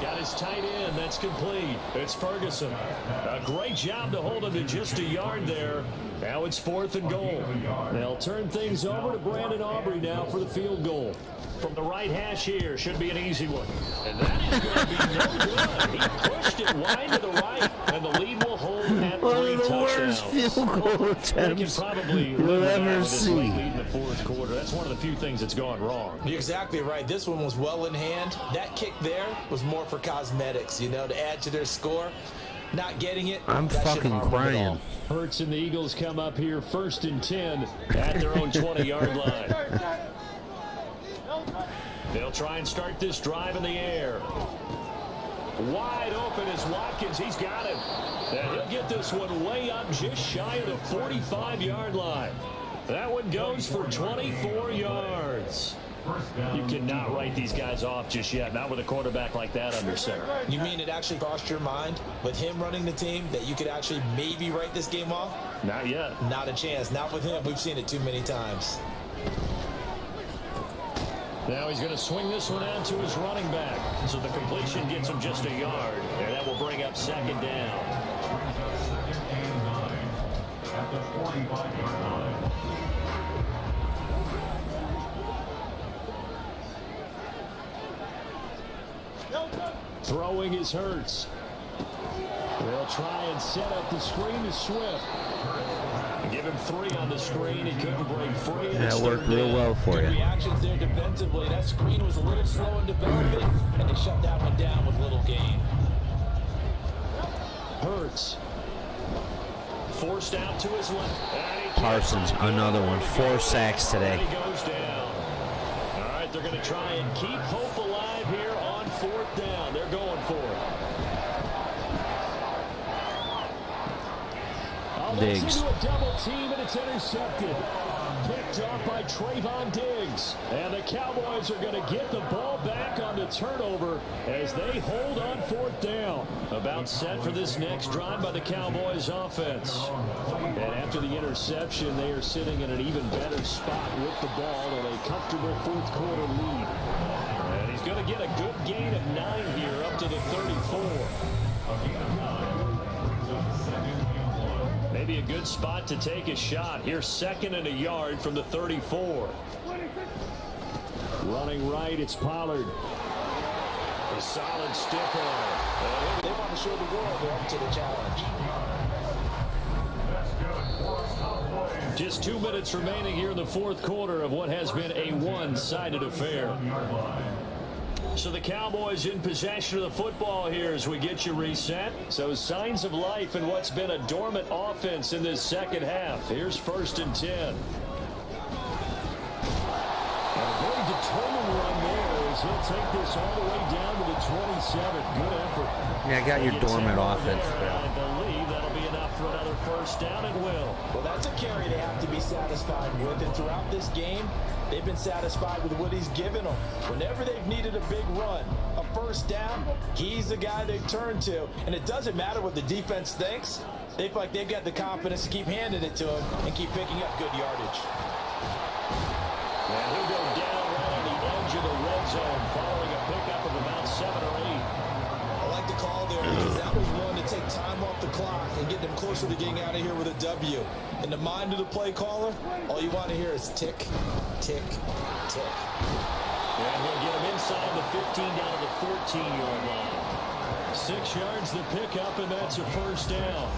Got his tight end. That's complete. It's Ferguson. A great job to hold him to just a yard there. Now it's 4th and goal. They'll turn things over to Brandon Aubrey now for the field goal. From the right hash here. Should be an easy one. And that is going to be no good. He pushed it wide to the right, and the lead will hold at 3 touchdowns. One of the worst field goal attempts you'll ever see. Lead in the 4th quarter. That's one of the few things that's gone wrong. You're exactly right. This one was well in hand. That kick there was more for cosmetics, you know, to add to their score. Not getting it. I'm fucking crying. Hurts and the Eagles come up here 1st and 10 at their own 20-yard line. They'll try and start this drive in the air. Wide open is Watkins. He's got him. And he'll get this one way up just shy of the 45-yard line. That one goes for 24 yards. You cannot write these guys off just yet, not with a quarterback like that under center. You mean it actually crossed your mind with him running the team that you could actually maybe write this game off? Not yet. Not a chance. Not with him. We've seen it too many times. Now he's going to swing this one out to his running back. So the completion gets him just a yard. And that will bring up 2nd down. At the 45-yard line. Throwing is Hurts. They'll try and set up the screen to Swift. Give him 3 on the screen. He couldn't break free. That worked real well for you. Reactions there defensively. That screen was a little slow in developing, and they shut that one down with little gain. Hurts. Forced out to his left. Parsons, another one. 4 sacks today. He goes down. All right, they're going to try and keep hope alive here on 4th down. They're going for it. Diggs. Into a double team, and it's intercepted. Picked off by Trayvon Diggs. And the Cowboys are going to get the ball back on the turnover as they hold on 4th down. About set for this next drive by the Cowboys offense. And after the interception, they are sitting in an even better spot with the ball in a comfortable 4th quarter lead. And he's going to get a good gain of 9 here up to the 34. Maybe a good spot to take a shot. Here's 2nd and a yard from the 34. Running right, it's Pollard. A solid stiffer. They want to show the world they're up to the challenge. Just 2 minutes remaining here in the 4th quarter of what has been a one-sided affair. So the Cowboys in possession of the football here as we get you reset. So signs of life in what's been a dormant offense in this second half. Here's 1st and 10. And a very determined run there as he'll take this all the way down to the 27. Good effort. Yeah, I got your dormant offense. I believe that'll be enough for another 1st down and will. Well, that's a carry they have to be satisfied with. And throughout this game, they've been satisfied with what he's given them. Whenever they've needed a big run, a 1st down, he's the guy they've turned to. And it doesn't matter what the defense thinks. They feel like they've got the confidence to keep handing it to him and keep picking up good yardage. And he'll go down right on the edge of the red zone following a pickup of about 7 or 8. I like the call there because that was one to take time off the clock and get them closer to getting out of here with a W. In the mind of the play caller, all you want to hear is tick, tick, tick. And he'll get him inside the 15 down to the 14-yard line. 6 yards the pickup, and that's a 1st down.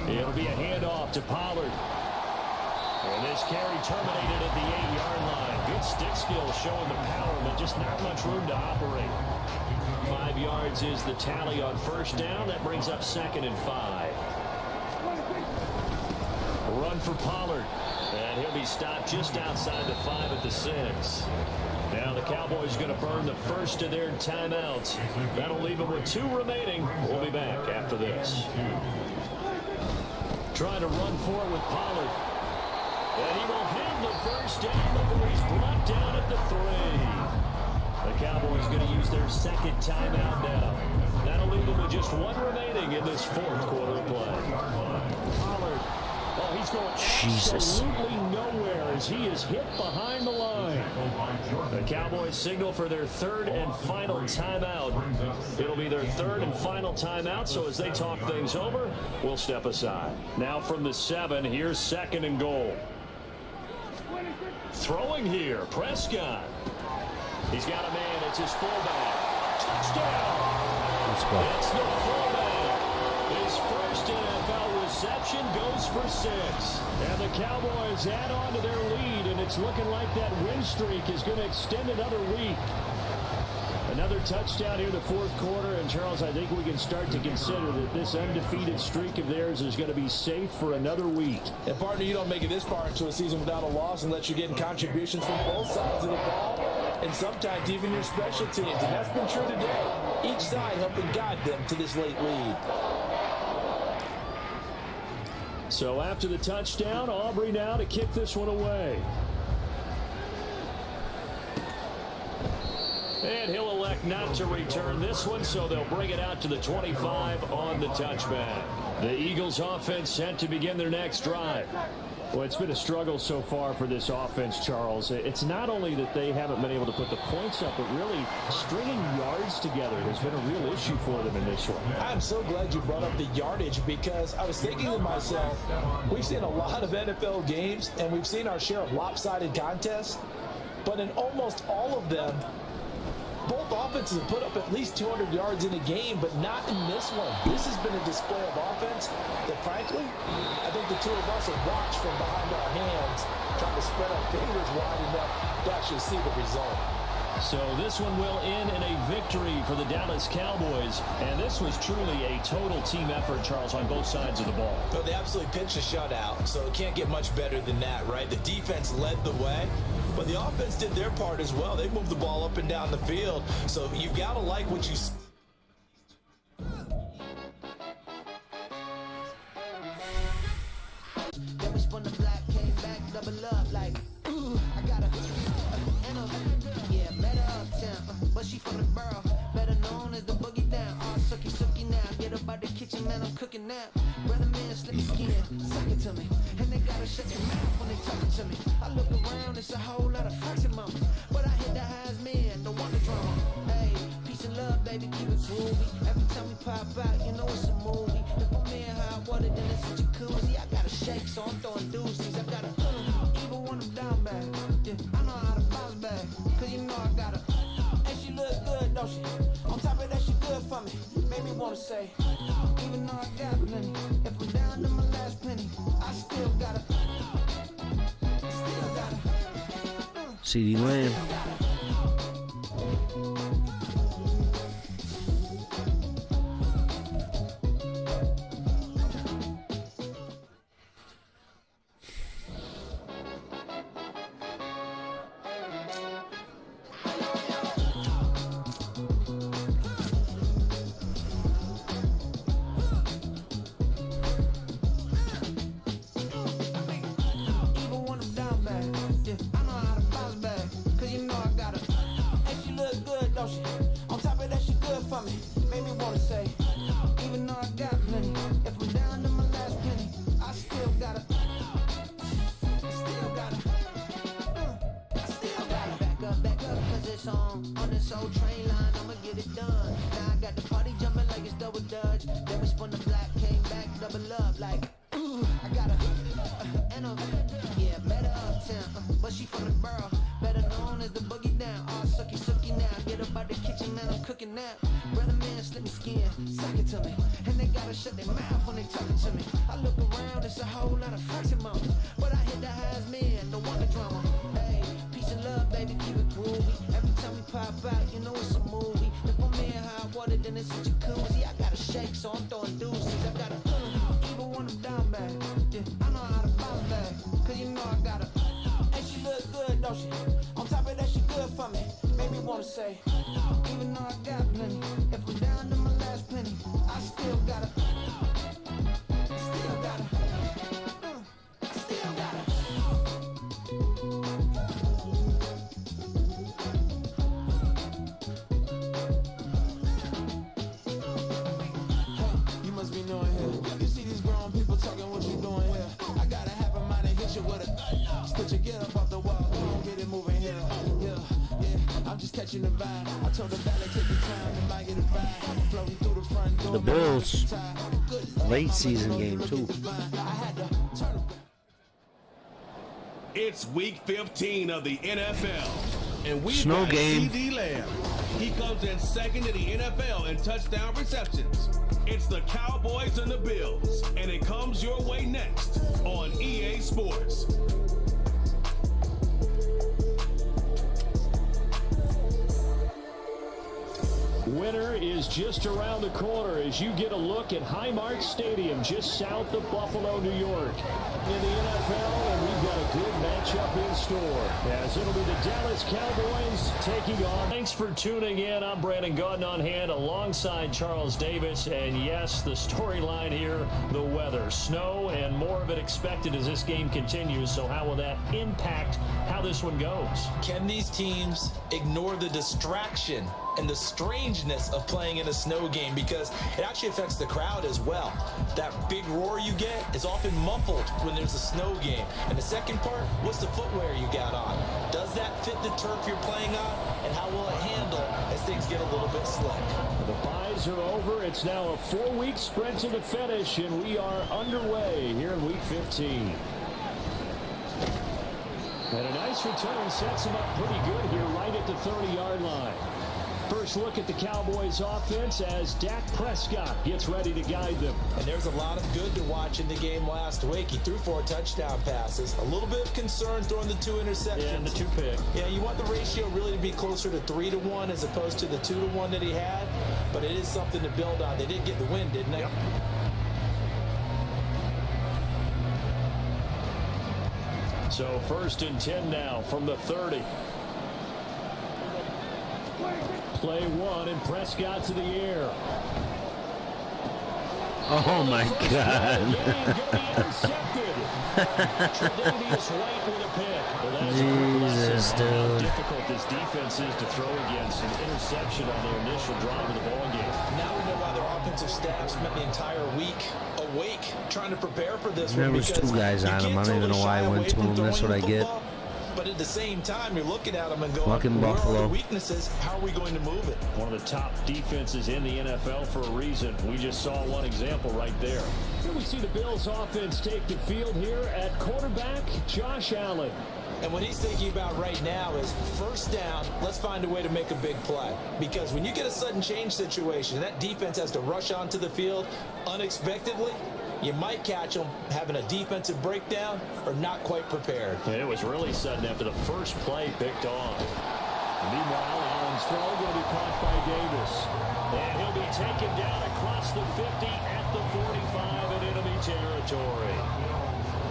It'll be a handoff to Pollard. And this carry terminated at the 8-yard line. Good stick skill showing the power, but just not much room to operate. 5 yards is the tally on 1st down. That brings up 2nd and 5. A run for Pollard. And he'll be stopped just outside the 5 at the 6. Now the Cowboys going to burn the first of their timeouts. That'll leave them with 2 remaining. We'll be back after this. Trying to run forward with Pollard. And he will have the 1st down before he's brought down at the 3. The Cowboys going to use their 2nd timeout now. That'll leave them with just 1 remaining in this 4th quarter of play. Pollard. Oh, he's going absolutely nowhere as he is hit behind the line. The Cowboys signal for their 3rd and final timeout. It'll be their 3rd and final timeout, so as they talk things over, we'll step aside. Now from the 7, here's 2nd and goal. Throwing here, Prescott. He's got a man, it's his fullback. Touchdown! Let's go. It's the fullback. His first NFL reception goes for 6. And the Cowboys add on to their lead, and it's looking like that win streak is going to extend another week. Another touchdown here in the 4th quarter, and Charles, I think we can start to consider that this undefeated streak of theirs is going to be safe for another week. And partner, you don't make it this far into a season without a loss unless you're getting contributions from both sides of the ball, and sometimes even your special teams, and that's been true today. Each side helping guide them to this late lead. So after the touchdown, Aubrey now to kick this one away. And he'll elect not to return this one, so they'll bring it out to the 25 on the touchback. The Eagles offense set to begin their next drive. Well, it's been a struggle so far for this offense, Charles. It's not only that they haven't been able to put the points up, but really stringing yards together has been a real issue for them in this one. I'm so glad you brought up the yardage because I was thinking to myself, we've seen a lot of NFL games and we've seen our share of lopsided contests, but in almost all of them, both offenses have put up at least 200 yards in a game, but not in this one. This has been a display of offense that, frankly, I think the two of us have watched from behind our hands, trying to spread our fingers wide enough to actually see the result. So this one will end in a victory for the Dallas Cowboys, and this was truly a total team effort, Charles, on both sides of the ball. Well, they absolutely pitched a shutout, so it can't get much better than that, right? The defense led the way, but the offense did their part as well. They moved the ball up and down the field, so you've got to like what you see. Then we spun the block, came back. double up like, ooh, I got a, and a, yeah, met her uptown, but she from the borough, better known as the boogie down. All sucky now, get up out the kitchen, man, I'm cooking now. Brother man, slip his skin, suck it to me, and they gotta shut their mouth when they talking to me. I look around, it's a whole lot of fraction mamas, but I hit the highs, man, no wonder drama. Hey, peace and love, baby, keep it groovy. Every time we pop out, you know it's a movie. If I'm in hot water, then it's a jacuzzi. I gotta shake, so I'm throwing deuces. I gotta even when I'm down bad. Yeah, I know how to bounce back, cause you know I gotta. And she look good, don't she? On top of that, she good for me. Made me wanna say, even though I got plenty, if I'm down to my last penny, I still gotta. CD Lamb. The Bills, late season game too. It's week 15 of the NFL, and we've Snow got game. CD Lamb. He comes in second in the NFL in touchdown receptions. It's the Cowboys and the Bills, and it comes your way next on EA Sports. Winter is just around the corner as you get a look at Highmark Stadium just south of Buffalo, New York. In the NFL, and we've got a good matchup in store as it'll be the Dallas Cowboys taking on. Thanks for tuning in. I'm Brandon Gordon on hand alongside Charles Davis. And yes, the storyline here, the weather. Snow and more of it expected as this game continues. So how will that impact how this one goes? Can these teams ignore the distraction and the strangeness of playing in a snow game, because it actually affects the crowd as well? That big roar you get is often muffled when there's a snow game. And the second part, what's the footwear you got on? Does that fit the turf you're playing on? And how will it handle as things get a little bit slick? The buys are over. It's now a 4-week sprint to the finish, and we are underway here in week 15. And a nice return sets him up pretty good here right at the 30-yard line. First look at the Cowboys offense as Dak Prescott gets ready to guide them. And there's a lot of good to watch in the game last week. He threw 4 touchdown passes. A little bit of concern throwing the 2 interceptions. Yeah, and the 2 pick. Yeah, you want the ratio really to be closer to 3-1 as opposed to the 2-1 that he had. But it is something to build on. They did get the win, didn't they? Yep. So 1st and 10 now from the 30. Play 1 and Prescott to the air. Oh my God. Jesus, dude. How difficult this defense is to throw against. An interception on their initial drive of the ball game. Now we know why their offensive staff spent the entire week awake trying to prepare for this There one. was two guys on him. I don't even know why I went to him. That's what I get. But at the same time, you're looking at them and going, Fucking where Buffalo. are the weaknesses? How are we going to move it? One of the top defenses in the NFL for a reason. We just saw one example right there. Here we see the Bills offense take the field here at quarterback Josh Allen. And what he's thinking about right now is first down, let's find a way to make a big play. Because when you get a sudden change situation, that defense has to rush onto the field unexpectedly, you might catch them having a defensive breakdown or not quite prepared. And it was really sudden after the first play picked off. Meanwhile, Allen's throw going to be caught by Davis. And he'll be taken down across the 50 at the 45 in enemy territory.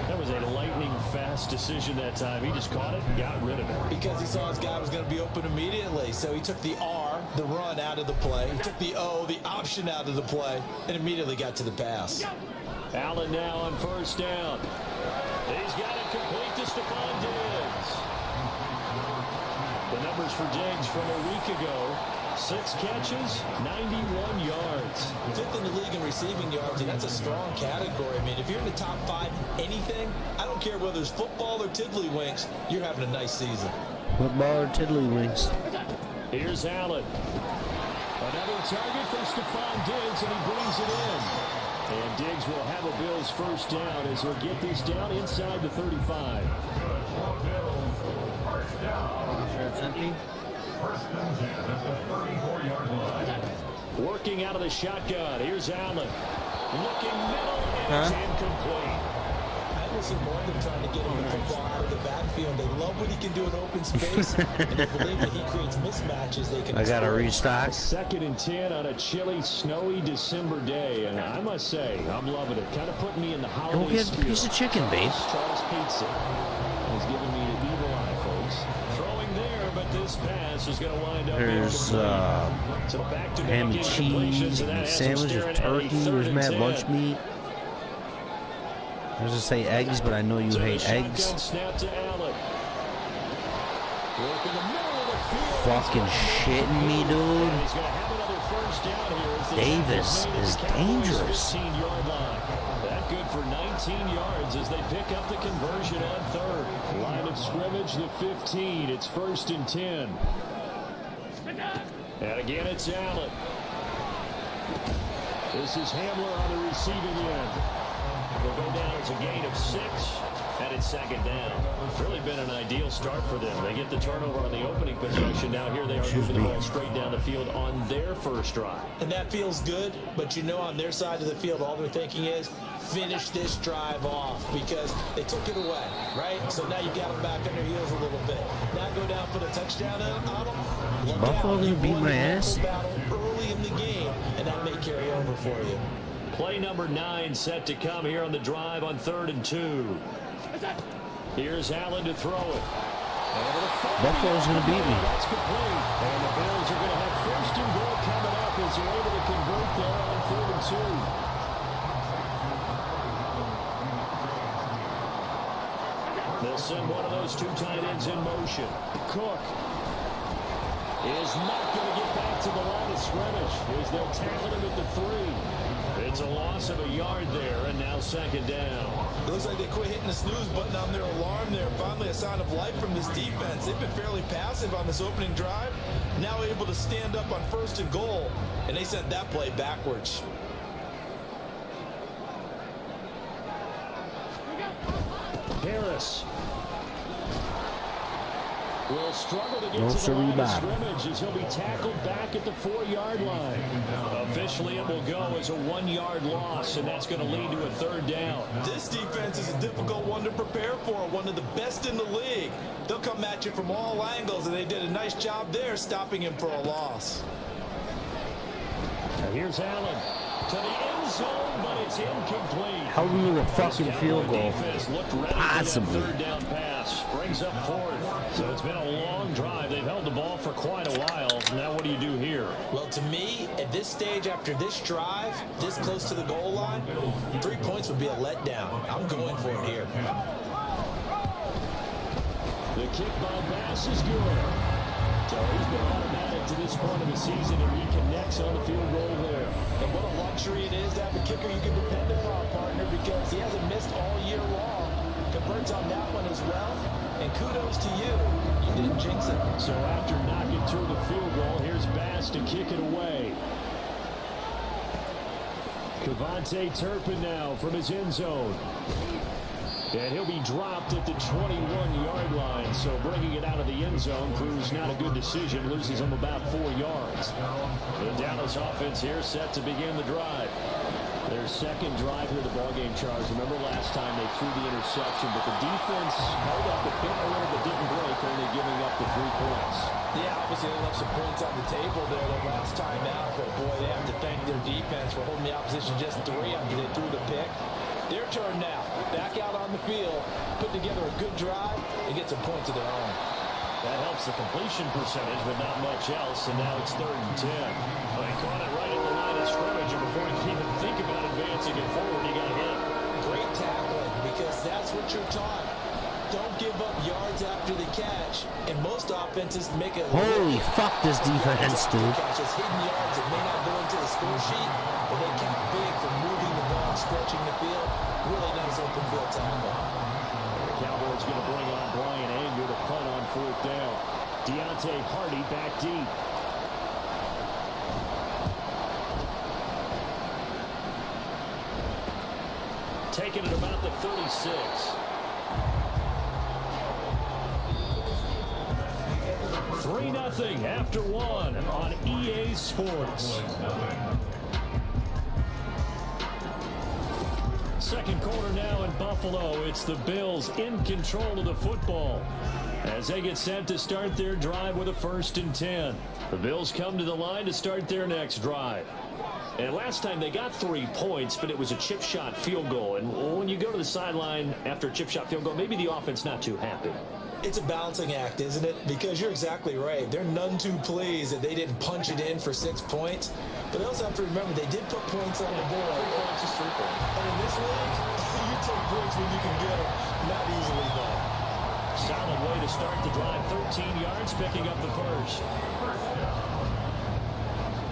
That was a lightning-fast decision that time. He just caught it and got rid of it. Because he saw his guy was going to be open immediately. So he took the R, the run, out of the play. He took the O, the option, out of the play, and immediately got to the pass. Allen now on first down. He's got it complete to Stephon Diggs. The numbers for Diggs from a week ago. 6 catches, 91 yards. Fifth in the league in receiving yards, and that's a strong category. I mean, if you're in the top 5 anything, I don't care whether it's football or tiddlywinks, you're having a nice season. Football or tiddlywinks. Here's Allen. Another target for Stephon Diggs, and he brings it in. And Diggs will have a Bills first down as he'll get this down inside the 35. Working out of the shotgun. Here's Allen. Looking middle, and it's incomplete. I will see more of them trying to get him the football out of the backfield. They love what he can do in open space, and they believe that he creates mismatches. They can. I got to restock. 2nd and 10 on a chilly, snowy December day, and I must say, I'm loving it. Kind of putting me in the holiday Go get a spirit. piece of chicken, babe. Charles hates it. He's giving me the evil eye, folks. Throwing there, but this pass is going to wind up. There's so back to ham and cheese, and sandwich, there's turkey, there's mad lunch meat. I was going to say eggs, but I know you hate eggs. Snap to Allen. Work in the middle of the field. Fucking shitting me, dude. He's going to have another first down here as the Davis is dangerous. 15-yard line. That good for 19 yards as they pick up the conversion on 3rd. Line of scrimmage, the 15. It's 1st and 10. And again, it's Allen. This is Hamler on the receiving end. They'll go down as a gain of 6, and it's 2nd down. It's really been an ideal start for them. They get the turnover on the opening possession. Now here they are moving the ball straight down the field on their first drive. And that feels good, but you know on their side of the field, all they're thinking is finish this drive off because they took it away, right? So now you got them back on their heels a little bit. Now go down, put a touchdown on them. Look Buffalo out, gonna beat won my the ass? battle early in the game, and that may carry over for you. Play number 9 set to come here on the drive on 3rd and 2. Here's Allen to throw it. Buffalo's going to beat me. That's complete. And the Bills are going to have 1st and goal coming up as they're able to convert there on 3rd and 2. They'll send one of those 2 tight ends in motion. Cook is not going to get back to the line of scrimmage as they'll tackle him at the 3. It's a loss of a yard there, and now 2nd down. It looks like they quit hitting the snooze button on their alarm there. Finally a sign of life from this defense. They've been fairly passive on this opening drive. Now able to stand up on 1st and goal, and they sent that play backwards. Harris will struggle to get No to the siree, line of Bob. scrimmage as he'll be tackled back at the 4-yard line. Officially, it will go as a 1-yard loss, and that's going to lead to a 3rd down. This defense is a difficult one to prepare for, one of the best in the league. They'll come at you from all angles, and they did a nice job there stopping him for a loss. Now here's Allen to the end zone, but it's incomplete. How do you a fucking field goal? Defense looked ready for that Possibly. 3rd down pass. Bass brings up fourth. So it's been a long drive. They've held the ball for quite a while. Now what do you do here? Well, to me, at this stage, after this drive, this close to the goal line, 3 points would be a letdown. I'm going for it here. The kick by Bass is good. So he's been automatic to this point of the season, and he connects on the field goal there. And what a luxury it is to have a kicker you can depend upon, partner, because he hasn't missed all year long. Converts on that one as well. And kudos to you. You didn't jinx it. So after knocking through the field goal, here's Bass to kick it away. Cavante Turpin now from his end zone. And he'll be dropped at the 21-yard line. So bringing it out of the end zone proves not a good decision. Loses him about 4 yards. The Dallas offense here set to begin the drive. Their second drive here of the ballgame, Charles. Remember last time they threw the interception, but the defense held up a bit early but didn't break, only giving up the 3 points. Yeah, obviously they left some points on the table there the last time out, but boy, they have to thank their defense for holding the opposition just 3 after they threw the pick. Their turn now. Back out on the field, put together a good drive, and get some points of their own. That helps the completion percentage, but not much else, and now it's 3rd and 10. Well, he caught it right at the line of scrimmage, and before he could even think about advancing it forward, he got hit. Great tackling, because that's what you're taught. Don't give up yards after the catch, and most offenses make a... Holy fuck, this defense, dude. Catches hidden yards that may not go into the score sheet, but they count big for moving the ball, stretching the field. Really nice open field tackle. The Cowboys going to bring on Brian Anger to punt on 4th down. Deontay Hardy back deep. Taking it about the 36. Three 0 after 1 on EA Sports. Second quarter now in Buffalo. It's the Bills in control of the football as they get set to start their drive with a 1st and 10. The Bills come to the line to start their next drive. And last time they got 3 points, but it was a chip shot field goal. And when you go to the sideline after a chip shot field goal, maybe the offense not too happy. It's a balancing act, isn't it? Because you're exactly right. They're none too pleased that they didn't punch it in for 6 points. But they also have to remember they did put points on the board. 3 points is 3 points. And in this league, you take points when you can get them. Not easily, though. Solid way to start the drive. 13 yards, picking up the first.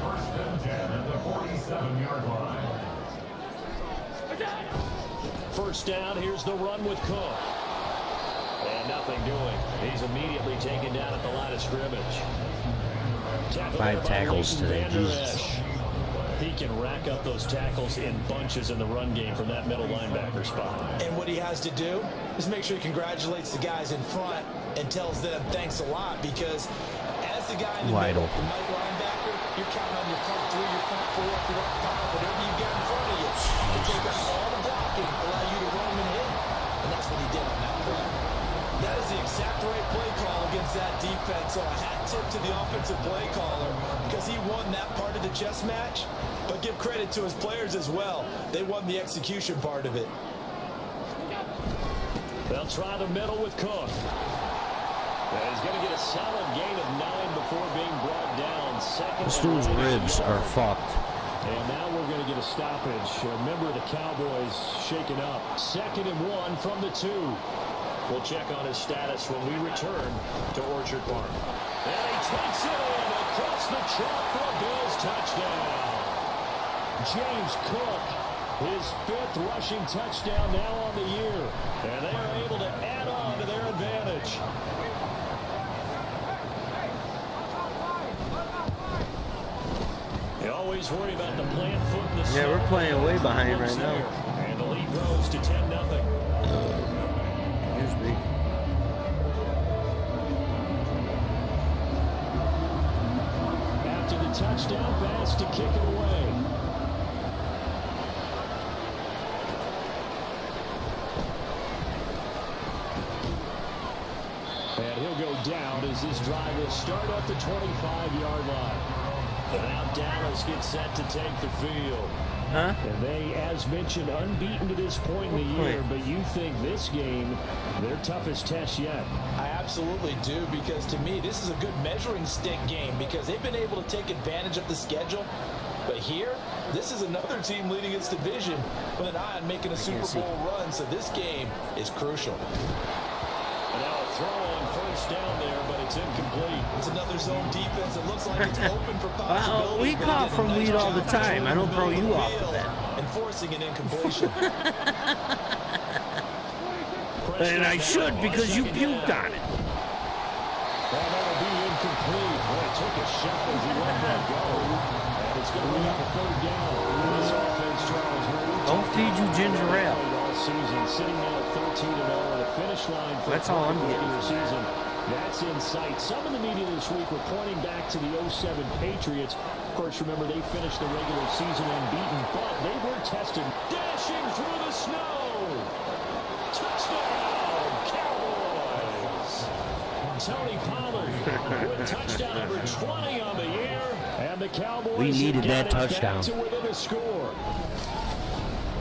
First and 10 at the 47-yard line. First down, here's the run with Cook. And nothing doing. He's immediately taken down at the line of scrimmage. 5 tackles today, Jesus. He can rack up those tackles in bunches in the run game from that middle linebacker spot. And what he has to do is make sure he congratulates the guys in front and tells them thanks a lot, because as the guy in the middle, the middle linebacker, you're counting on your front 3, your front 4, your front 5, whatever you got in front of you to take out all the blocking, allow you to run them and hit. And that's what he did on that play. That is the exact right play call against that defense. So a hat tip to the offensive play caller, because he won that part of the chess match. But give credit to his players as well. They won the execution part of it. They'll try the middle with Cook. And he's going to get a solid gain of 9 before being brought down. This dude's ribs are fucked. And now we're going to get a stoppage. Remember, the Cowboys shaken up. 2nd and 1 from the 2. We'll check on his status when we return to Orchard Park. And he takes it in across the chalk for a Bills touchdown. James Cook, his 5th rushing touchdown now on the year. And they are able to add on to their advantage. You always worry about the plant foot in the Yeah, we're playing way behind right now. And the lead grows to 10-0. Here's me. After the touchdown pass to kick it away. And he'll go down as this drive will start at the 25-yard line. And now Dallas gets set to take the field. Huh? And they, as mentioned, unbeaten to this point in the year, but you think this game, their toughest test yet? I absolutely do, because to me, this is a good measuring stick game because they've been able to take advantage of the schedule. But here, this is another team leading its division with an eye on making a Super Bowl run, so this game is crucial. And now a throw on first down there, but it's incomplete. It's another zone defense. It looks like it's open for possibilities. We call from lead all the time. I don't throw you off of that. Enforcing an incompletion. And I should because you puked on it. That'll be incomplete. Boy, it took a shot as he let that go. And it's going to bring up a third down. This offense, Charles, don't feed you ginger ale. All season, sitting now at 13-0 at a finish line for That's all I'm the getting. regular season. That's in sight. Some in the media this week were pointing back to the 07 Patriots. Of course, remember, they finished the regular season unbeaten, but they were tested. Dashing through the snow. Touchdown, Cowboys. Tony Pollard with touchdown number 20 on the year. And the Cowboys We needed that got it touchdown. back to within a score.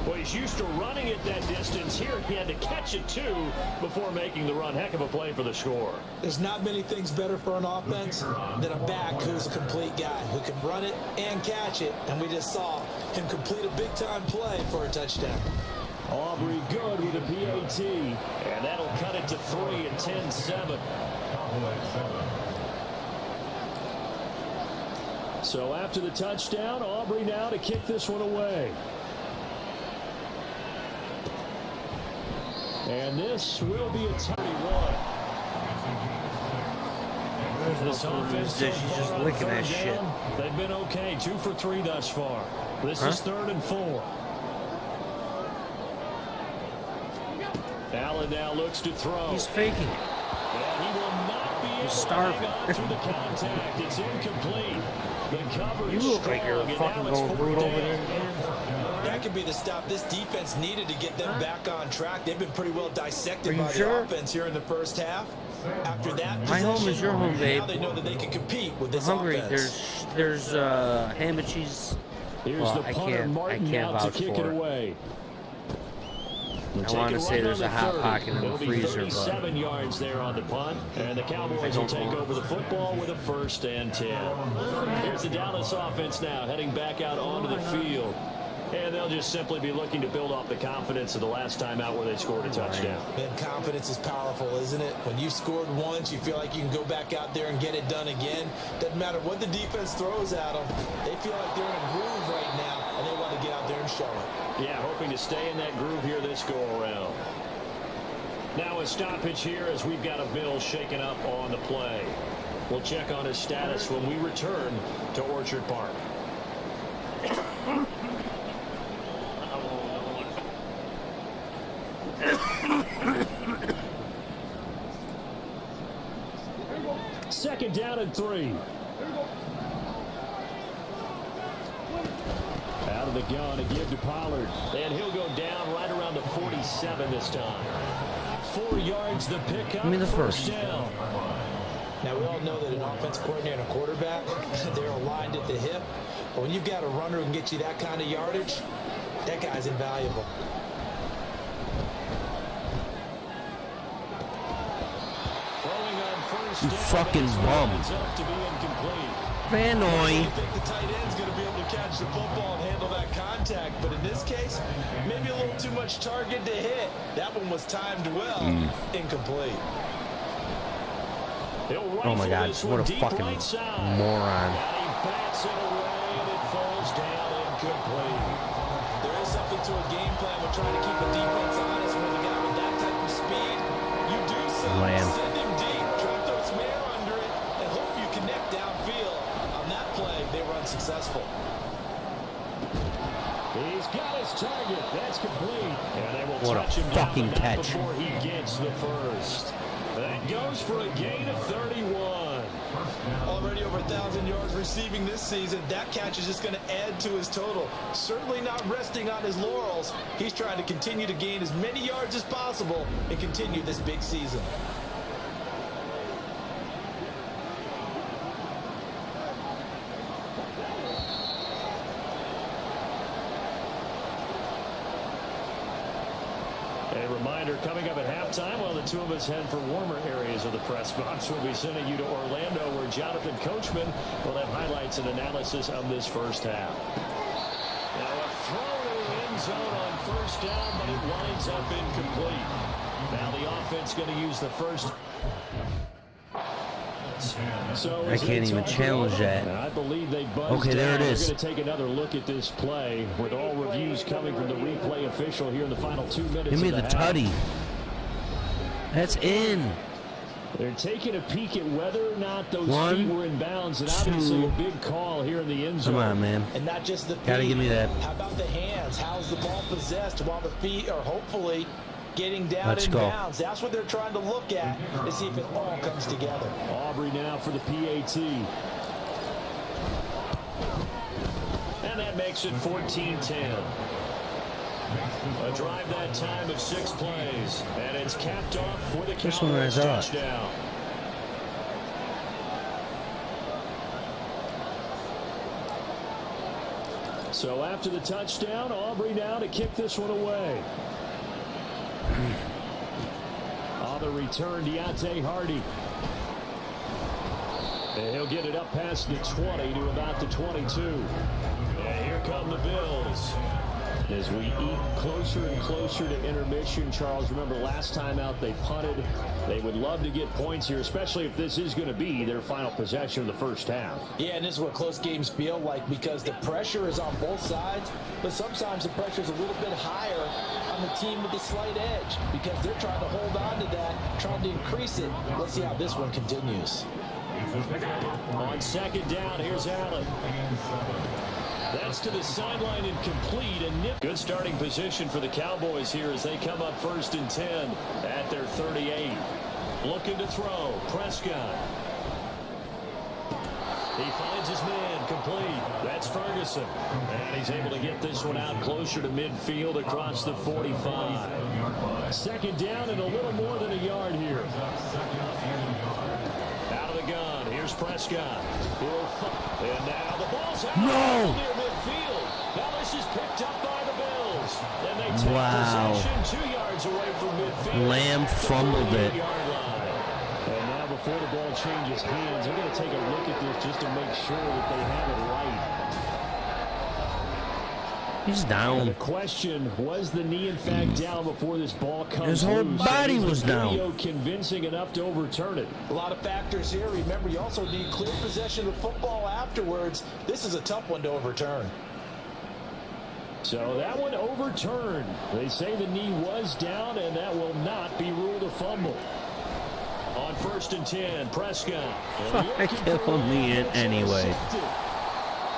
Well, he's used to running it that distance. Here he had to catch it, too, before making the run. Heck of a play for the score. There's not many things better for an offense than a back who's a complete guy who can run it and catch it. And we just saw him complete a big-time play for a touchdown. Aubrey good with a PAT. And that'll cut it to 3 and 10-7. So after the touchdown, Aubrey now to kick this one away. And this will be a 31. This offense so She's just far on licking third that shit. down, they've been okay. 2 for 3 thus far. This is 3rd and 4. Allen now looks to throw. He's faking it. And he will not be able to hang on through the contact. It's incomplete. The coverage You look like you're strong, fucking and now it's going rude 4th over down. there. That could be the stop this defense needed to get them back on track. They've been pretty well dissected by the offense here in the first half. After that, my home is your home, babe. Now they know that they can compete with this Hungry. offense. There's ham and cheese. Here's Well, the punter, Martin, now to vouch kick for it it. away. I want to say there's a hot pocket in the It'll be freezer, 37 yards there on the punt, and the Cowboys will take over the football with a 1st and 10. Here's the Dallas offense now heading back out onto the field, and they'll just simply be looking to build off the confidence of the last time out where they scored a touchdown. Man, confidence is powerful, isn't it? When you scored once, you feel like you can go back out there and get it done again. Doesn't matter what the defense throws at them. They feel like they're in a groove right now, and they want to get out there and show it. Yeah, hoping to stay in that groove here this go-around. Now a stoppage here as we've got a Bill shaken up on the play. We'll check on his status when we return to Orchard Park. Second down and 3. Out of the gun to give to Pollard. And he'll go down right around the 47 this time. 4 yards the pickup. Give me the first. Down. Now, we all know that an offense coordinator and a quarterback, they're aligned at the hip. But when you've got a runner who can get you that kind of yardage, that guy's invaluable. Throwing on first You down. fucking This one bum. ends up to be incomplete. Vanoy. I think the tight end's going to be able to catch the football and handle that contact. But in this case, maybe a little too much target to hit. That one was timed well. Incomplete. Oh my God, what a fucking moron. And he bats it away, and it falls down incomplete. There is something to a game plan with trying to keep a defense honest with a guy with that type of speed. You do so, Lamb. send him deep, try to throw some air under it, and hope you connect downfield. On that play, they were unsuccessful. He's got his target. That's complete. And they will What a touch him fucking down catch. before he gets the first. That goes for a gain of 31. Already over 1,000 yards receiving this season. That catch is just going to add to his total. Certainly not resting on his laurels. He's trying to continue to gain as many yards as possible and continue this big season. reminder, coming up at halftime, while the two of us head for warmer areas of the press box, we'll be sending you to Orlando, where Jonathan Coachman will have highlights and analysis of this first half. Now a throw to the end zone on first down, but it winds up incomplete. Now the offense going to use the first. So I can't even challenge that. I believe they buzzed okay, there it is. We're going to take another look at this play with all reviews coming from the replay official here in the final 2 minutes. Give me the tutty. That's in. They're taking a peek at whether or not those One, feet were in bounds, and obviously a big call here in the end zone. Come on, man. And not just the feet. Gotta give me that. How about the hands? How's the ball possessed while the feet are hopefully getting down Let's in go. bounds? That's what they're trying to look at to see if it all comes together. Aubrey now for the PAT. And that makes it 14-10. A drive that time of 6 plays. And it's capped off for the Cowboys touchdown. So after the touchdown, Aubrey now to kick this one away. On the return, Deontay Hardy. And he'll get it up past the 20 to about the 22. And here come the Bills. As we eat closer and closer to intermission, Charles, remember last time out they punted. They would love to get points here, especially if this is going to be their final possession of the first half. Yeah, and this is what close games feel like, because the pressure is on both sides, but sometimes the pressure is a little bit higher on the team with the slight edge, because they're trying to hold on to that, trying to increase it. Let's see how this one continues. On second down, here's Allen. That's to the sideline incomplete. And good starting position for the Cowboys here as they come up 1st and 10 at their 38. Looking to throw. Prescott. He finds his man complete. That's Ferguson. And he's able to get this one out closer to midfield across the 45. Second down and a little more than a yard here. Out of the gun. Here's Prescott. And now the ball's out near midfield. Now this is picked up by the Bills. Then they take possession 2 yards away from midfield. Lamb fumbled it. And now before the ball changes hands, they're going to take a look at this just to make sure that they have it right. He's down. The question, was the knee in fact down before this ball comes His whole loose? body was Video down. convincing enough to overturn it. A lot of factors here. Remember, you also need clear possession of football afterwards. This is a tough one to overturn. So that one overturned. They say the knee was down, and that will not be ruled a fumble. On 1st and 10, Prescott. I killed me in anyway.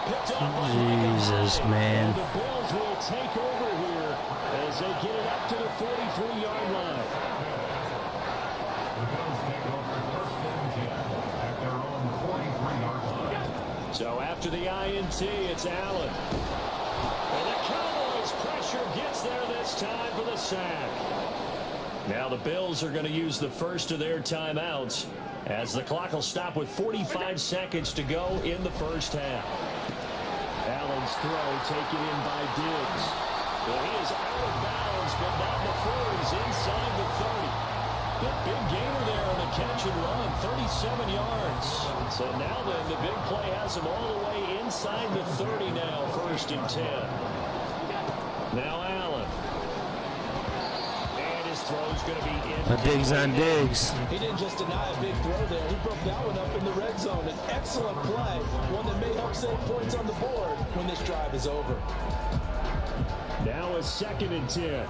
Jesus, man. The Bills will take over here as they get it up to the 43-yard line. So after the INT, it's Allen. And the Cowboys pressure gets there this time for the sack. Now the Bills are going to use the first of their timeouts as the clock will stop with 45 seconds to go in the first half. Allen's throw taken in by Diggs. Well, he is out of bounds, but not before he's inside the 30. The big gainer there on the catch and run, 37 yards. So now then, the big play has him all the way inside the 30 now, 1st and 10. Now Allen. And his throw's going to be in. Diggs on Diggs. He didn't just deny a big throw there. He broke that one up in the red zone. An excellent play, one that may help save points on the board when this drive is over. Now a 2nd and 10.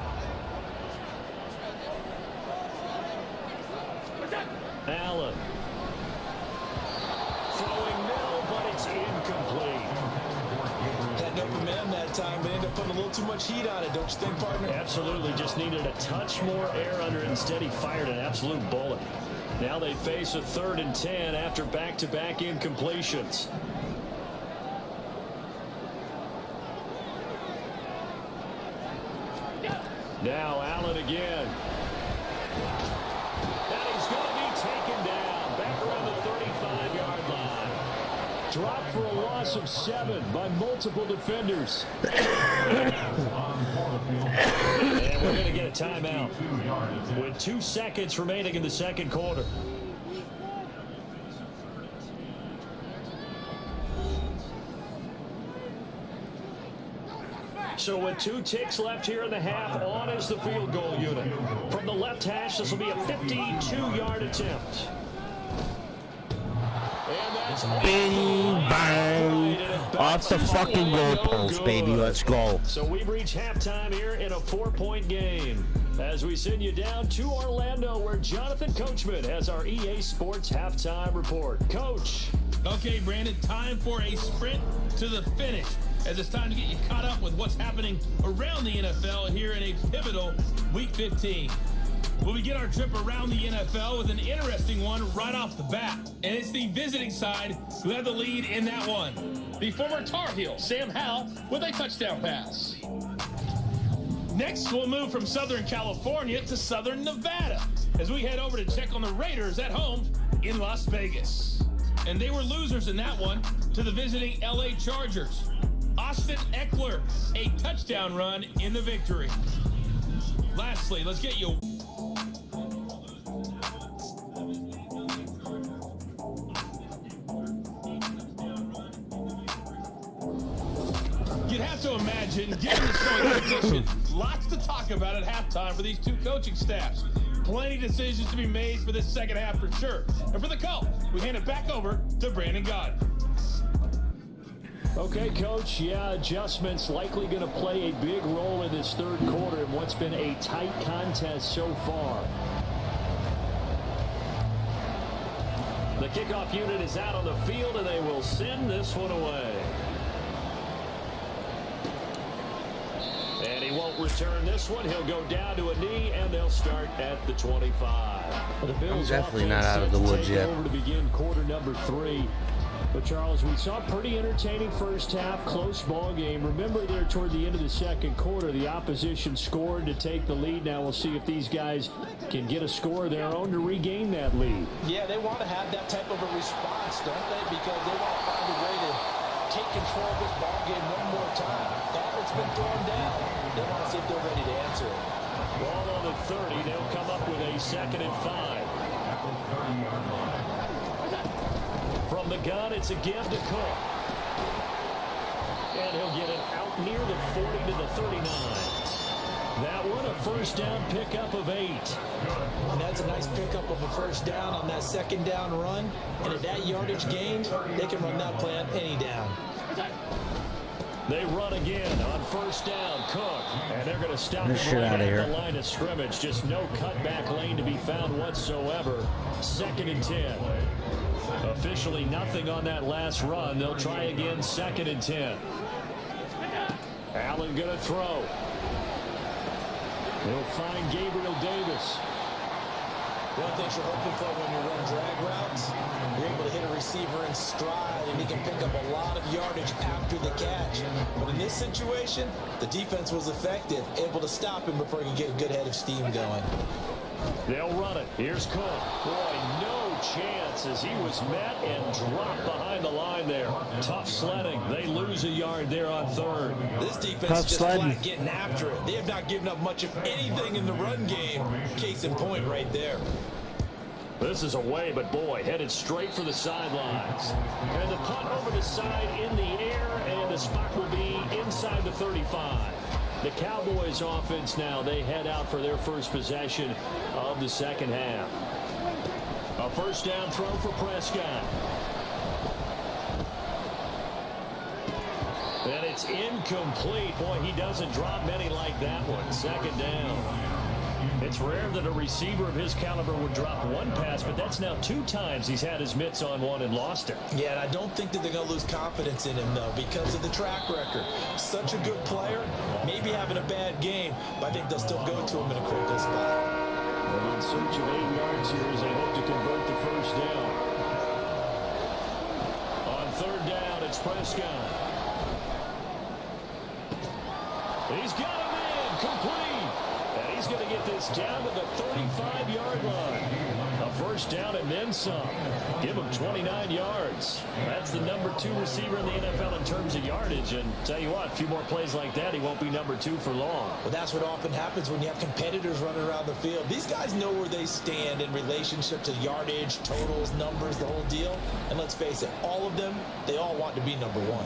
Allen. Throwing middle, but it's incomplete. Had no command that time, but ended up putting a little too much heat on it, don't you think, partner? Absolutely, just needed a touch more air under it. Instead, he fired an absolute bullet. Now they face a 3rd and 10 after back-to-back incompletions. Now Allen again. And he's going to be taken down back around the 35-yard line. Dropped for a loss of 7 by multiple defenders. And we're going to get a timeout with 2 seconds remaining in the second quarter. So with 2 ticks left here in the half, on is the field goal unit. From the left hash, this will be a 52-yard attempt. And that's Bing, bang. Off the fucking goalpost, baby. Let's go. So we've reached halftime here in a 4-point game. As we send you down to Orlando, where Jonathan Coachman has our EA Sports halftime report. Coach. Okay, Brandon, time for a sprint to the finish, as it's time to get you caught up with what's happening around the NFL here in a pivotal Week 15. We'll begin our trip around the NFL with an interesting one right off the bat, and it's the visiting side who have the lead in that one. The former Tar Heel, Sam Howell, with a touchdown pass. Next, we'll move from Southern California to Southern Nevada as we head over to check on the Raiders at home in Las Vegas. And they were losers in that one to the visiting LA Chargers. Austin Eckler, a touchdown run in the victory. Lastly, let's get you. You'd have to imagine, given the strong competition, lots to talk about at halftime for these 2 coaching staffs. Plenty of decisions to be made for this second half for sure. And for the call, we hand it back over to Brandon Gaudin. Okay, Coach, yeah, adjustments likely going to play a big role in this third quarter in what's been a tight contest so far. The kickoff unit is out on the field, and they will send this one away. And he won't return this one. He'll go down to a knee, and they'll start at the 25. The Bills definitely not out of the woods yet. Over to begin quarter number 3. But, Charles, we saw a pretty entertaining first half, close ball game. Remember there toward the end of the second quarter, the opposition scored to take the lead. Now we'll see if these guys can get a score of their own to regain that lead. Yeah, they want to have that type of a response, don't they? Because they want to find a way to take control of this ball game one more time. It's been thrown down. They want to see if they're ready to answer it. Ball on the 30. They'll come up with a 2nd and 5. From the gun, it's a give to Cook. And he'll get it out near the 40 to the 39. That one, a first down pickup of 8. And that's a nice pickup of a first down on that second down run. And at that yardage gain, they can run that play on any down. They run again on first down, Cook, and they're going to stop him right at the line of scrimmage. Just no cutback lane to be found whatsoever. 2nd and 10. Officially nothing on that last run. They'll try again, 2nd and 10. Allen going to throw. They'll find Gabriel Davis. One thing you're hoping for when you run drag routes, you're able to hit a receiver in stride, and he can pick up a lot of yardage after the catch. But in this situation, the defense was effective, able to stop him before he can get a good head of steam going. They'll run it. Here's Cook. Boy, no chance as he was met and dropped behind the line there. Tough sledding. They lose a yard there on 3rd. This defense is just flat getting after it. They have not given up much of anything in the run game. Case in point right there. This is away, but boy, headed straight for the sidelines. And the punt over the side in the air, and the spot will be inside the 35. The Cowboys offense now, they head out for their first possession of the second half. A first down throw for Prescott. And it's incomplete. Boy, he doesn't drop many like that one. 2nd down. It's rare that a receiver of his caliber would drop one pass, but that's now 2 times he's had his mitts on one and lost it. Yeah, and I don't think that they're going to lose confidence in him, though, because of the track record. Such a good player, maybe having a bad game, but I think they'll still go to him in a critical spot. They're in search of 8 yards here as they hope to convert the first down. On 3rd down, it's Prescott. He's got him in, complete. And he's going to get this down to the 35-yard line. A first first down and then some. Give him 29 yards. That's the number 2 receiver in the NFL in terms of yardage. And tell you what, a few more plays like that, he won't be number 2 for long. Well, that's what often happens when you have competitors running around the field. These guys know where they stand in relationship to yardage, totals, numbers, the whole deal. And let's face it, all of them, they all want to be number 1.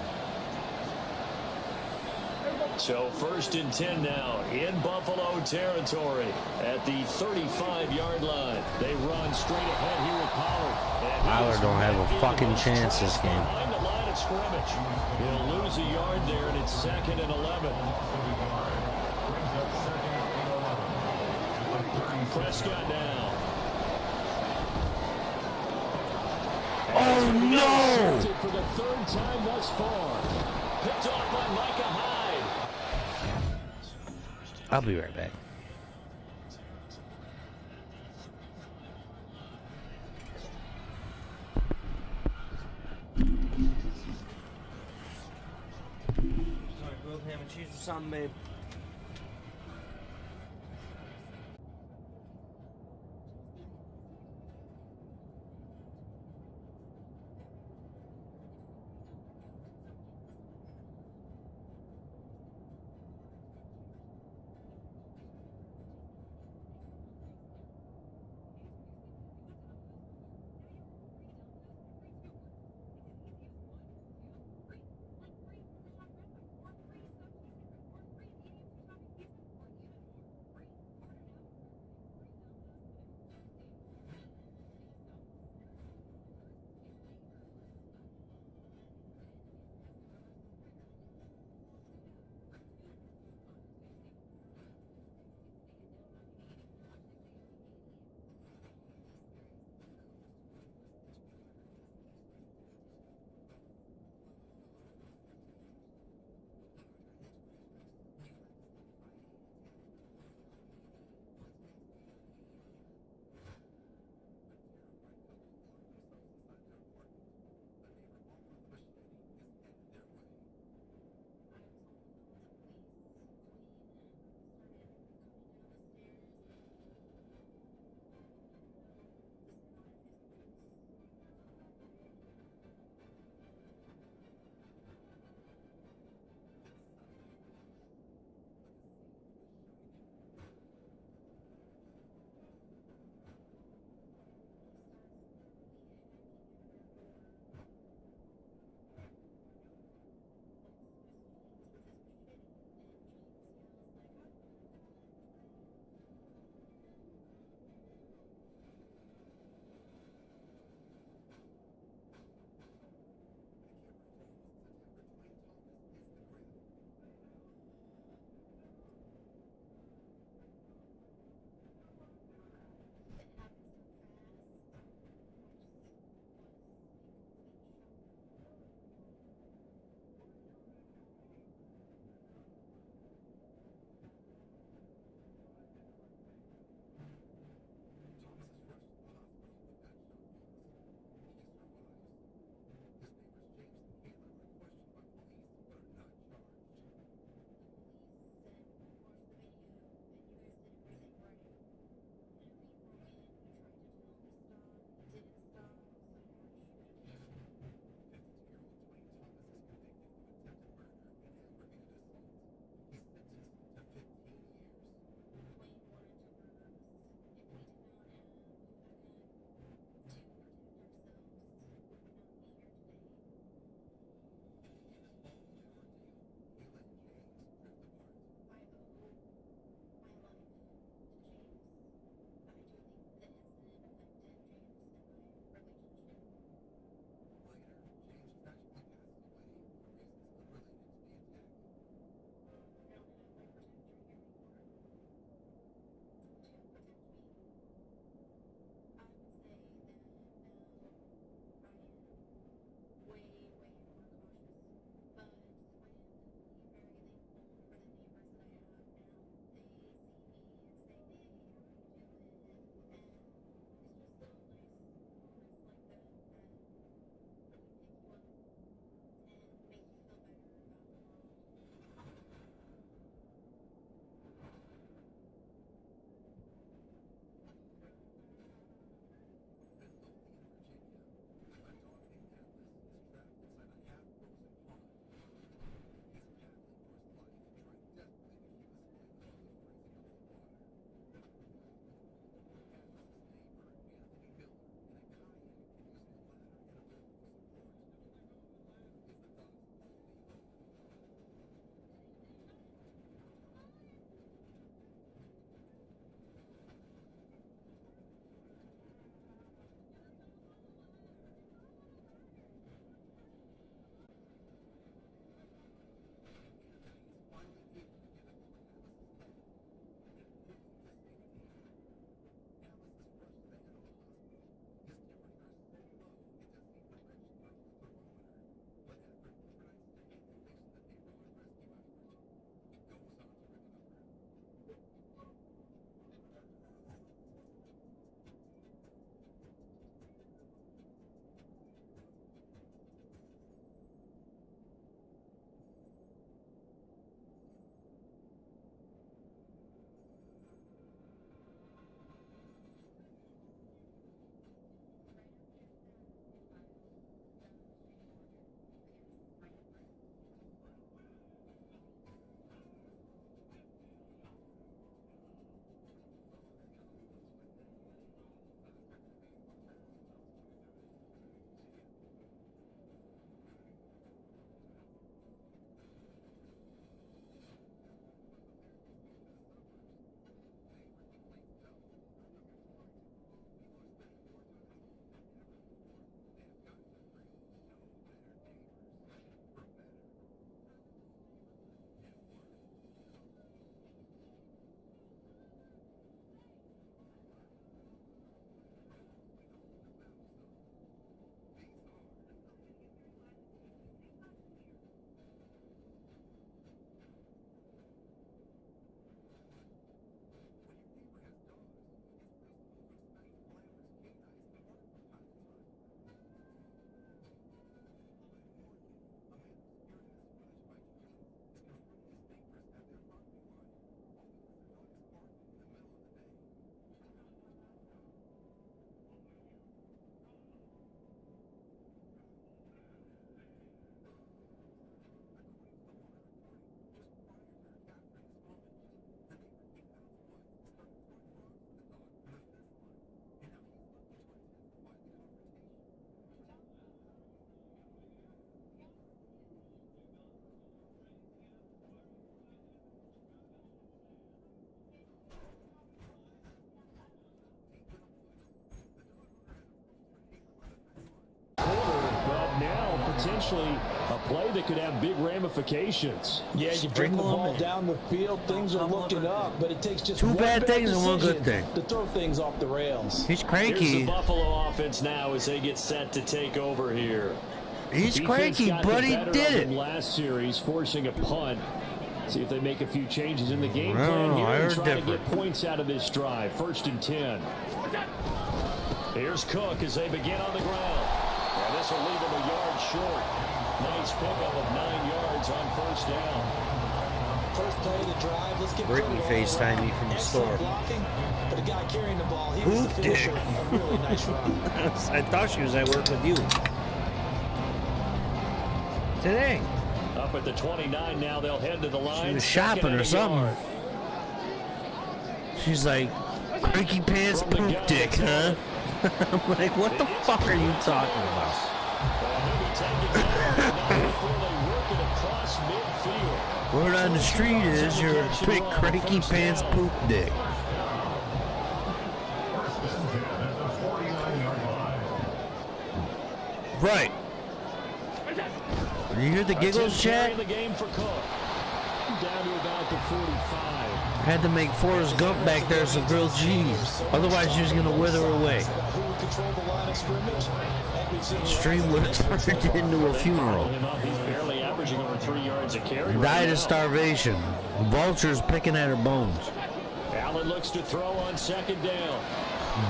So 1st and 10 now in Buffalo territory at the 35-yard line. They run straight ahead here with Pollard. Pollard don't have a fucking chance this game. Behind the line of scrimmage. He'll lose a yard there, and it's 2nd and 11. Prescott now. Oh no! For the 3rd time thus far. Picked off by Micah Hyde. I'll be right back. Sorry, grilled ham and cheese or something, babe. potentially a play that could have big ramifications. Yeah, you bring the ball down the field, things are looking up, but it takes just two one bad things and one good thing to throw things off the rails. He's Here's cranky. the Buffalo offense now as they get set to take over here. He's Defense cranky, got but the he better did of it. them last series, forcing a punt. See if they make a few changes in the game I don't plan know, here I and heard try to different. get points out of this drive. 1st and 10. Here's Cook as they begin on the ground. And this will leave him a yard short. Nice pickup of 9 yards on 1st down. First play of the drive, let's get Brittany FaceTimed me from the store. Blocking, but the guy carrying the ball, he was the Poop finisher. dick. A really nice run. I thought she was at work with you. Today. Up at the 29 now, they'll head to the line. She was shopping or something. She's like, cranky pants poop dick, huh? I'm like, what the fuck are you talking about? Word on the street is you're a big cranky pants poop dick. Right. You hear the giggles, chat? The game for Cook. Down to about the 45. Had to make Forrest Gump back there some grilled cheese. Otherwise, she was going to wither away. Stream would have turned into a funeral. He's barely averaging over 3 yards a carry. Died of starvation. Vultures picking at her bones. Allen looks to throw on 2nd down.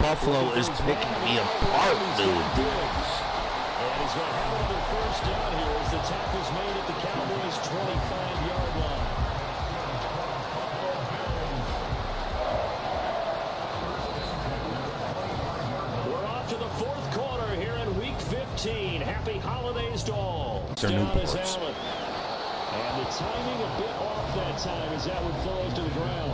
Buffalo is picking me apart, dude. And he's going to have another 1st down here as the tackle's made at the Cowboys' 25-yard line. We're off to the 4th quarter here in Week 15. Happy holidays to all. Down is Allen. And the timing a bit off that time as that one falls to the ground.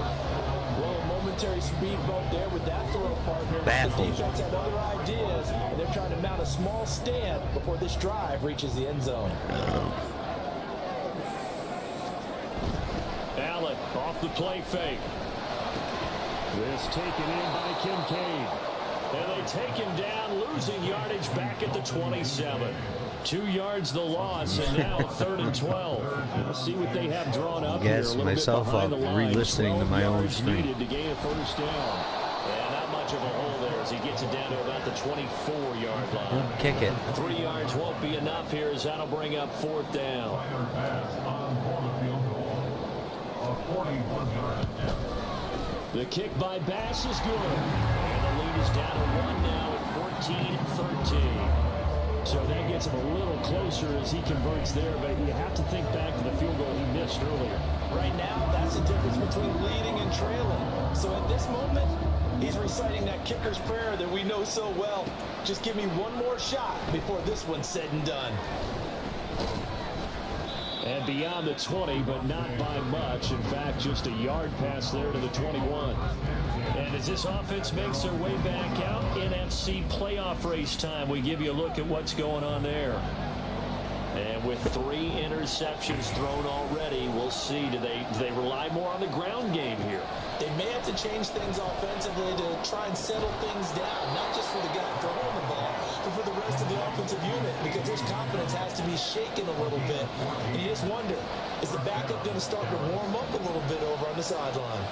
Well, a momentary speed bump there with that throw partner. Baffled. The defense had other ideas, and they're trying to mount a small stand before this drive reaches the end zone. Allen off the play fake. This taken in by Kincaid. And they take him down, losing yardage back at the 27. 2 yards the loss, and now 3rd and 12. We'll see what they have drawn up here. Gas myself up, re-listening to my own stream. Needed to gain a 1st down. And not much of a hole there as he gets it down to about the 24-yard line. Kick it. 3 yards won't be enough here as that'll bring up 4th down. The kick by Bass is good. And the lead is down to 1 now at 14-13. So that gets him a little closer as he converts there, but you have to think back to the field goal he missed earlier. Right now, that's the difference between leading and trailing. So at this moment, he's reciting that kicker's prayer that we know so well. Just give me one more shot before this one's said and done. And beyond the 20, but not by much. In fact, just a yard pass there to the 21. And as this offense makes their way back out, NFC playoff race time, we give you a look at what's going on there. And with 3 interceptions thrown already, we'll see. Do they rely more on the ground game here? They may have to change things offensively to try and settle things down, not just for the guy throwing the ball, but for the rest of the offensive unit, because his confidence has to be shaken a little bit. And you just wonder, is the backup going to start to warm up a little bit over on the sideline?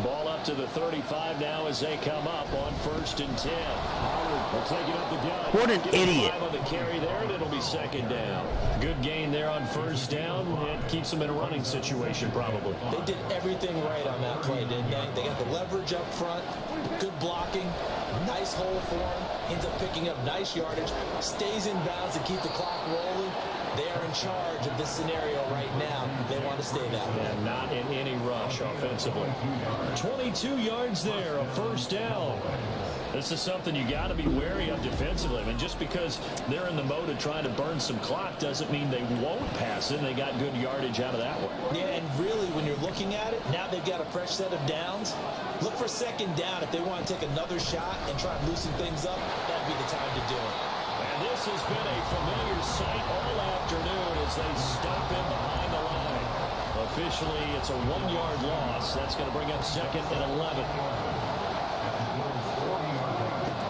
Ball up to the 35 now as they come up on 1st and 10. We're taking up the gun. What an idiot. 5 on the carry there, and it'll be 2nd down. Good gain there on 1st down. It keeps them in a running situation, probably. They did everything right on that play, didn't they? They got the leverage up front, good blocking, nice hole for him, ends up picking up nice yardage, stays in bounds to keep the clock rolling. They are in charge of this scenario right now. They want to stay that way. And not in any rush offensively. 22 yards there, a 1st down. This is something you got to be wary of defensively. I mean, just because they're in the mode of trying to burn some clock doesn't mean they won't pass it. They got good yardage out of that one. Yeah, and really, when you're looking at it, now they've got a fresh set of downs. Look for 2nd down if they want to take another shot and try and loosen things up. That'd be the time to do it. And this has been a familiar sight all afternoon as they stop him behind the line. Officially, it's a 1-yard loss. That's going to bring up 2nd and 11.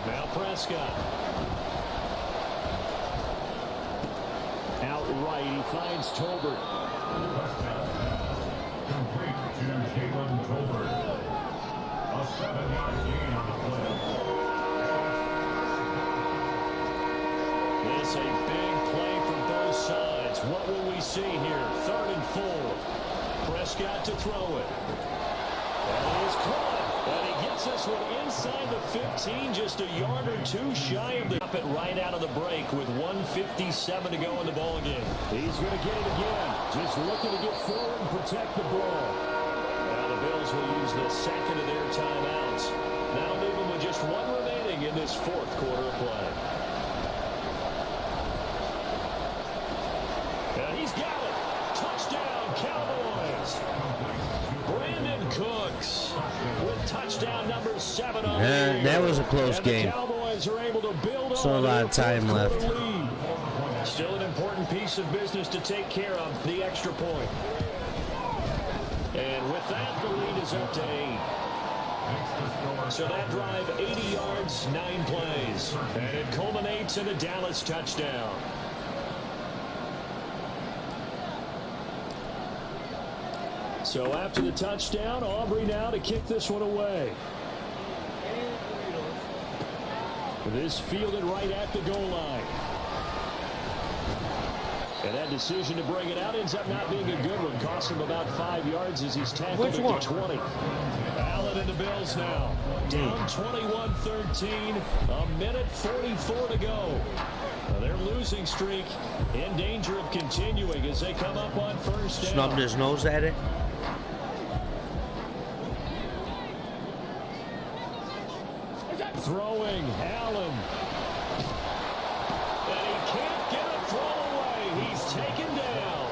Now Prescott. right. He finds Tolbert. Complete to Jalen Tolbert. A 7-yard gain on the play. It's a big play from both sides. What will we see here? 3rd and 4. Prescott to throw it. And it is caught. And he gets this one inside the 15, just a yard or two shy of the up it right out of the break with 1:57 to go in the ball game. He's going to get it again. Just looking to get forward and protect the ball. Now the Bills will use the second of their timeouts. That'll leave them with just one remaining in this 4th quarter of play. And he's got it. Touchdown, Cowboys. Brandon Cooks with touchdown number 7 on that was a close game. Cowboys are able to build Still a lot of time left. Still an important piece of business to take care of, the extra point. And with that, the lead is up to 8. So that drive, 80 yards, 9 plays. And it culminates in a Dallas touchdown. So after the touchdown, Aubrey now to kick this one away. This fielded right at the goal line. And that decision to bring it out ends up not being a good one. Cost him about 5 yards as he's tackled at the 20. Allen and the Bills now. Down 21-13. A minute 44 to go. Now their losing streak in danger of continuing as they come up on 1st down. Snubbed his nose at it. Throwing, Allen. And he can't get a throw away. He's taken down.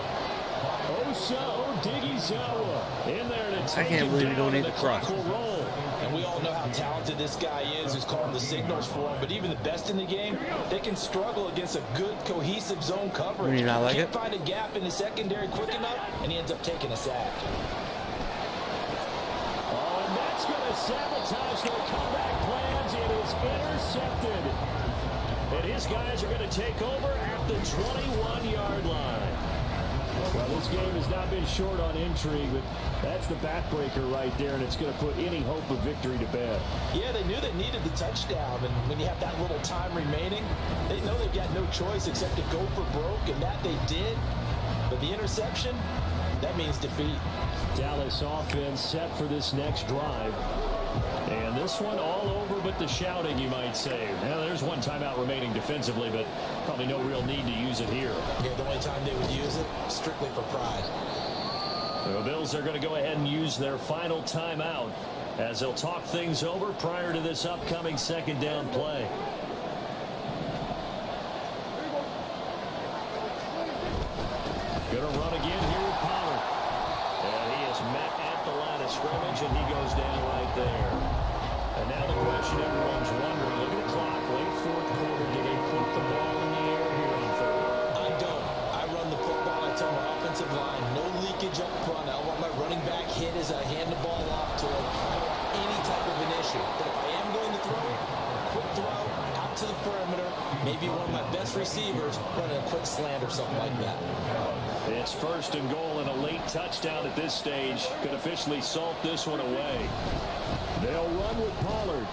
Osa Odighizuwa in there to take I can't believe you don't need the the cross. roll. And we all know how talented this guy is who's calling the signals for him. But even the best in the game, they can struggle against a good, cohesive zone coverage. You not like Can't it? find a gap in the secondary quick enough, and he ends up taking a sack. Oh, and that's going to sabotage their comeback plans. It is intercepted. And his guys are going to take over at the 21-yard line. Well, this game has not been short on intrigue, but that's the backbreaker right there, and it's going to put any hope of victory to bed. Yeah, they knew they needed the touchdown, and when you have that little time remaining, they know they've got no choice except to go for broke, and that they did. But the interception, that means defeat. Dallas offense set for this next drive. And this one all over but the shouting, you might say. Now, there's one timeout remaining defensively, but probably no real need to use it here. Yeah, the only time they would use it, strictly for pride. The Bills are going to go ahead and use their final timeout as they'll talk things over prior to this upcoming 2nd down play. Going to run again here with Pollard. And he is met at the line of scrimmage, and he goes down right there. And now the question everyone's wondering, look at the clock, late 4th quarter, do they put the ball in the air here on 3rd? I don't. I run the football. I tell my offensive line, no leakage up front. I want my running back hit as I hand the ball off to him. I don't want any type of an issue. But if I am going to throw, quick throw, out to the perimeter, maybe one of my best receivers running a quick slant or something like that. It's 1st and goal, and a late touchdown at this stage could officially salt this one away. They'll run with Pollard,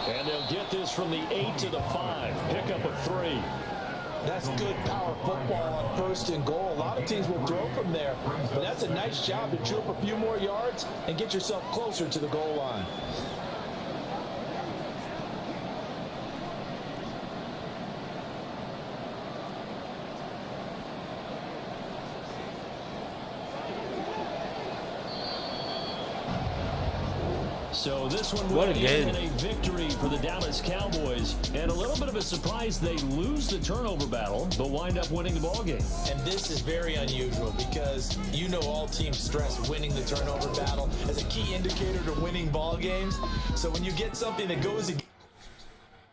and they'll get this from the 8 to the 5. Pickup of 3. That's good power football on 1st and goal. A lot of teams will throw from there, but that's a nice job to chew up a few more yards and get yourself closer to the goal line. So this one will end in a victory for the Dallas Cowboys. And a little bit of a surprise, they lose the turnover battle, but wind up winning the ballgame. And this is very unusual because you know all teams stress winning the turnover battle as a key indicator to winning ball games. So when you get something that goes against